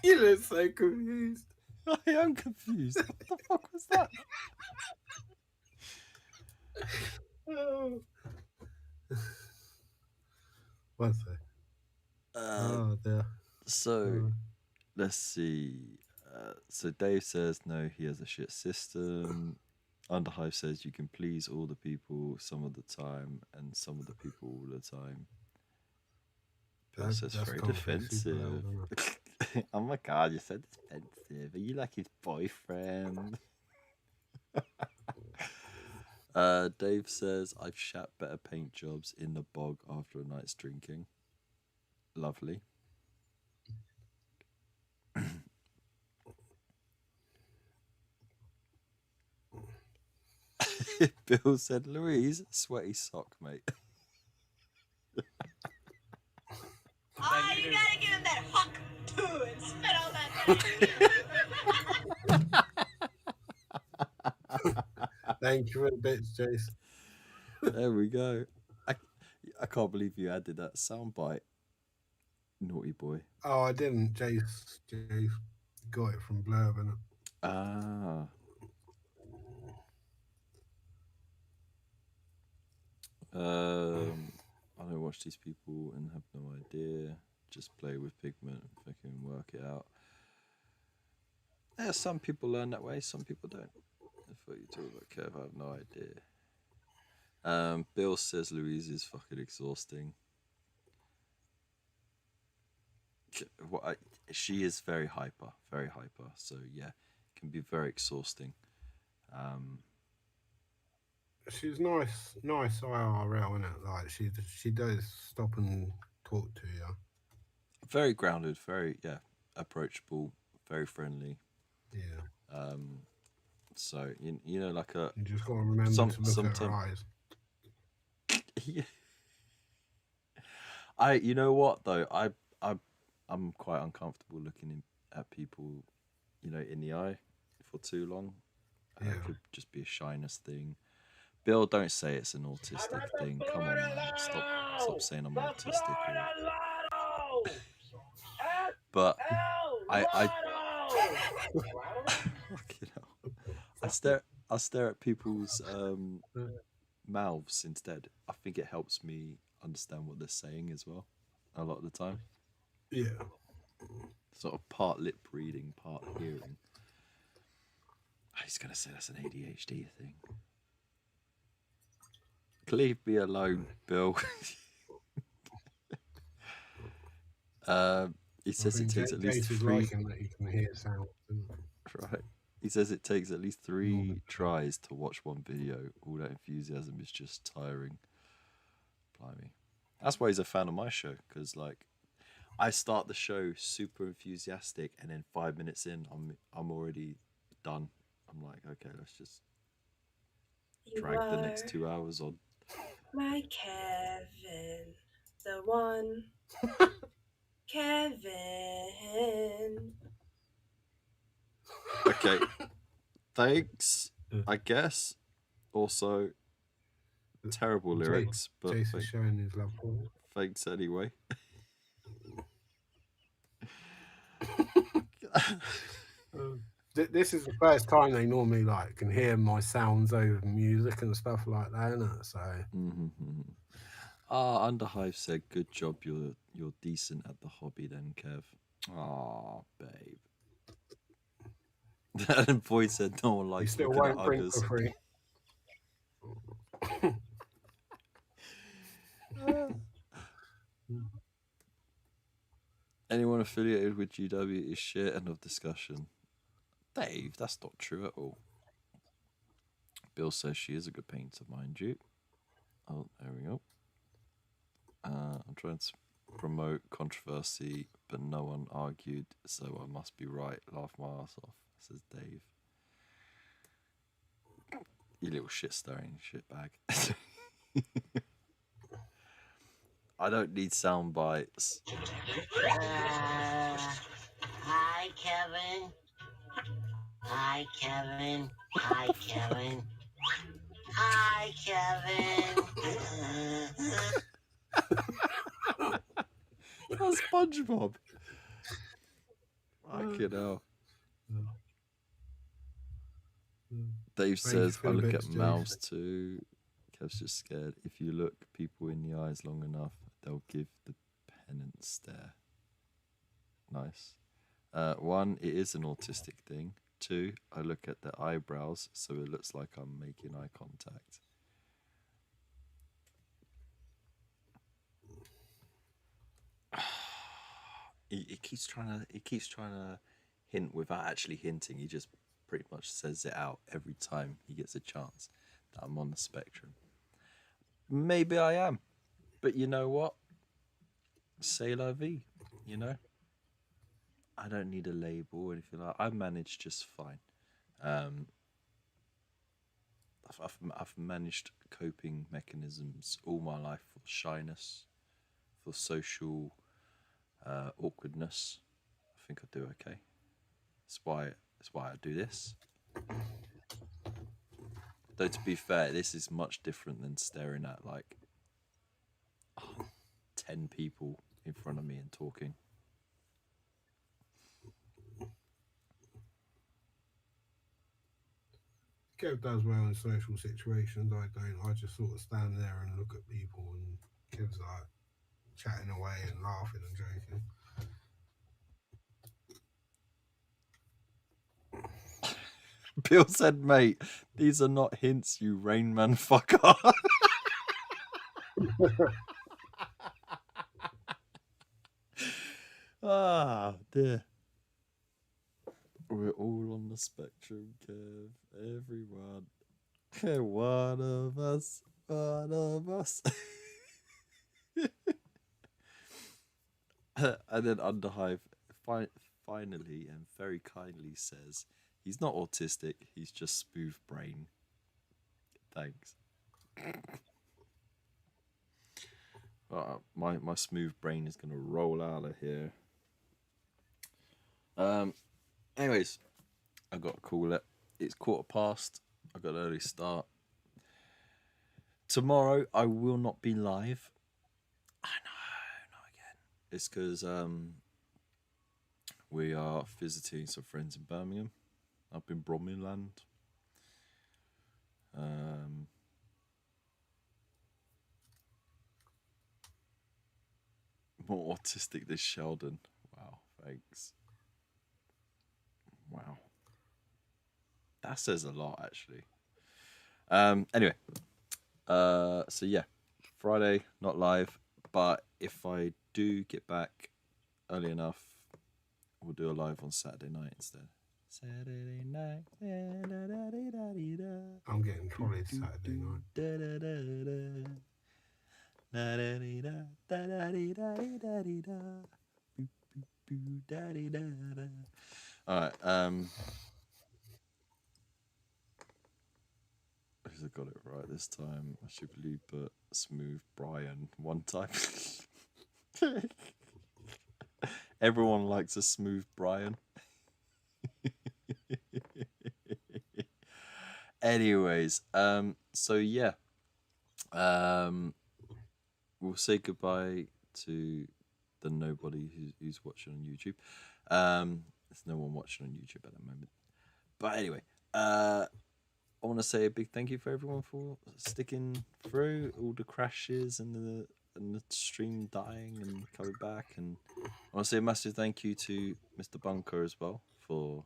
You look so confused. I am confused. What the fuck was that? Oh. One sec. Oh, there. So let's see. So Dave says no, he has a shit system. Underhive says you can please all the people some of the time and some of the people all the time. Bill says very defensive. Oh my god, you're so defensive. Are you like his boyfriend? Dave says I've shat better paint jobs in the bog after a night's drinking. Lovely. Bill said, Louise, sweaty sock, mate. Oh, you gotta give him that huck too and spit all that. Thank you for the bits, Jace. There we go. I can't believe you added that soundbite. Naughty boy. Oh, I didn't. Jace got it from Blurb, innit? Ah. I don't watch these people and have no idea. Just play with pigment and fucking work it out. Yeah, some people learn that way, some people don't. I thought you talked about Kev, I have no idea. Bill says Louise is fucking exhausting. She is very hyper, so yeah, it can be very exhausting. She's nice IRL, innit? Like she does stop and talk to you. Very grounded, very approachable, very friendly. Yeah. So you know, like a. You just gotta remember to look at her eyes. Yeah. You know what though, I'm quite uncomfortable looking at people, in the eye for too long. Yeah. It could just be a shyness thing. Bill, don't say it's an autistic thing. Come on, man. Stop saying I'm autistic. But I stare at people's mouths instead. I think it helps me understand what they're saying as well. A lot of the time. Yeah. Sort of part lip reading, part hearing. He's gonna say that's an ADHD thing. Leave me alone, Bill. He says it takes at least three. That you can hear sound. Right. He says it takes at least 3 tries to watch one video. All that enthusiasm is just tiring. Blimey. That's why he's a fan of my show, because I start the show super enthusiastic, and then 5 minutes in, I'm already done. I'm like, okay, let's just drag the next 2 hours on. My Kevin, the one. Kevin. Okay. Thanks, I guess. Also, terrible lyrics, but Jason's showing his love for it. Thanks anyway. This is the first time they normally like can hear my sounds over music and stuff like that, innit? So Mm-hmm. Ah, Underhive said, "Good job. You're decent at the hobby, then, Kev." Ah, babe. And Boyd said, "No one you likes still looking at won't print for uggers." free. Anyone affiliated with GW is shit. End of discussion. Dave, that's not true at all. Bill says she is a good painter, mind you. Oh, there we go. I'm trying to promote controversy, but no one argued, so I must be right. Laugh my ass off, says Dave. You little shit stirring shit bag. I don't need sound bites. Hi, Kevin. Hi, Kevin. Hi, Kevin. Hi, Kevin. That's SpongeBob. Fucking hell. Dave Make you says, I feel a look bit at stupid. mouths too. Kev's just scared. If you look people in the eyes long enough, they'll give the penance stare. Nice. One, it is an autistic thing. Two, I look at their eyebrows, so it looks like I'm making eye contact. He keeps trying to hint without actually hinting. He just pretty much says it out every time he gets a chance that I'm on the spectrum. Maybe I am, but you know what? C'est la vie, you know. I don't need a label or anything like that. I manage just fine. I've managed coping mechanisms all my life for shyness, for social awkwardness. I think I do okay. That's why I do this. Though to be fair, this is much different than staring at like 10 people in front of me and talking. Kev does well in social situations. I don't. I just sort of stand there and look at people, and Kev's like chatting away and laughing and joking. Bill said, mate, these are not hints, you Rain Man fucker. Ah, dear. We're all on the spectrum, Kev. Everyone. One of us. One of us. And then Underhive finally and very kindly says, he's not autistic, he's just smooth brain. Thanks. My smooth brain is going to roll out of here. Anyways, I got to call it. It's 1:15. I got an early start. Tomorrow I will not be live. I know, not again. It's because we are visiting some friends in Birmingham, up in Bromleyland. More autistic than Sheldon. Wow, thanks. Wow. That says a lot, actually. Anyway. So yeah, Friday, not live. But if I do get back early enough, we'll do a live on Saturday night instead. Saturday night. I'm getting trolleyed Saturday night. All right. I got it right this time. I should believe, but smooth Brian one time. Everyone likes a smooth Brian. Anyways, so yeah, we'll say goodbye to the nobody who's watching on YouTube. There's no one watching on YouTube at the moment. But anyway, I want to say a big thank you for everyone for sticking through all the crashes and the stream dying and coming back. And I want to say a massive thank you to Mr. Bunker as well for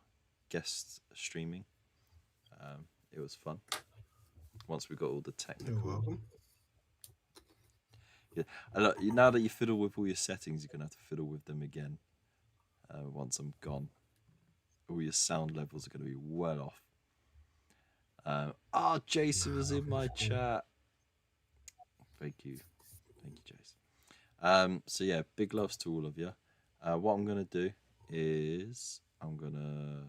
guest streaming. It was fun. Once we got all the technical. You're welcome. Yeah, look, now that you fiddle with all your settings, you're gonna have to fiddle with them again. Once I'm gone, all your sound levels are gonna be well off. Jason was in my chat. Thank you, Jason. So yeah, big loves to all of you. What I'm gonna do is I'm gonna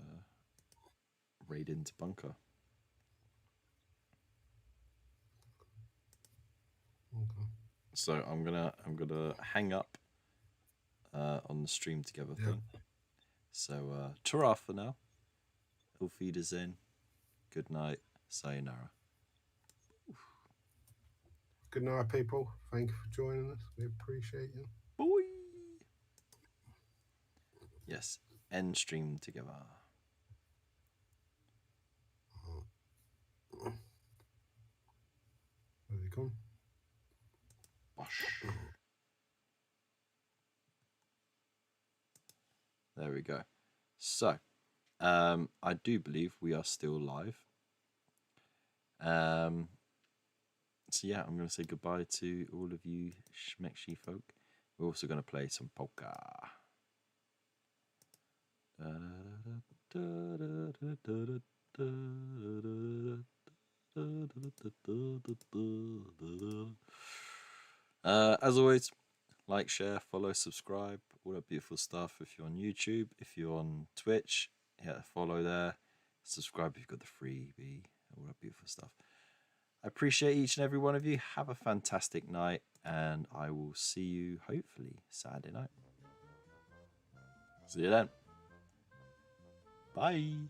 raid into Bunker. Okay. So I'm gonna hang up on the stream together thing. So ta-ra for now. Auf Wiedersehen. Good night. Sayonara. Good night, people. Thank you for joining us. We appreciate you. Boy. Yes. End stream together. Where's he gone? There we go. So, I do believe we are still live. So yeah, I'm going to say goodbye to all of you schmexy folk. We're also going to play some polka. As always, like, share, follow, subscribe, all that beautiful stuff. If you're on YouTube, if you're on Twitch, hit follow there. Subscribe if you've got the freebie, all that beautiful stuff. I appreciate each and every one of you. Have a fantastic night, and I will see you hopefully Saturday night. See you then. Bye.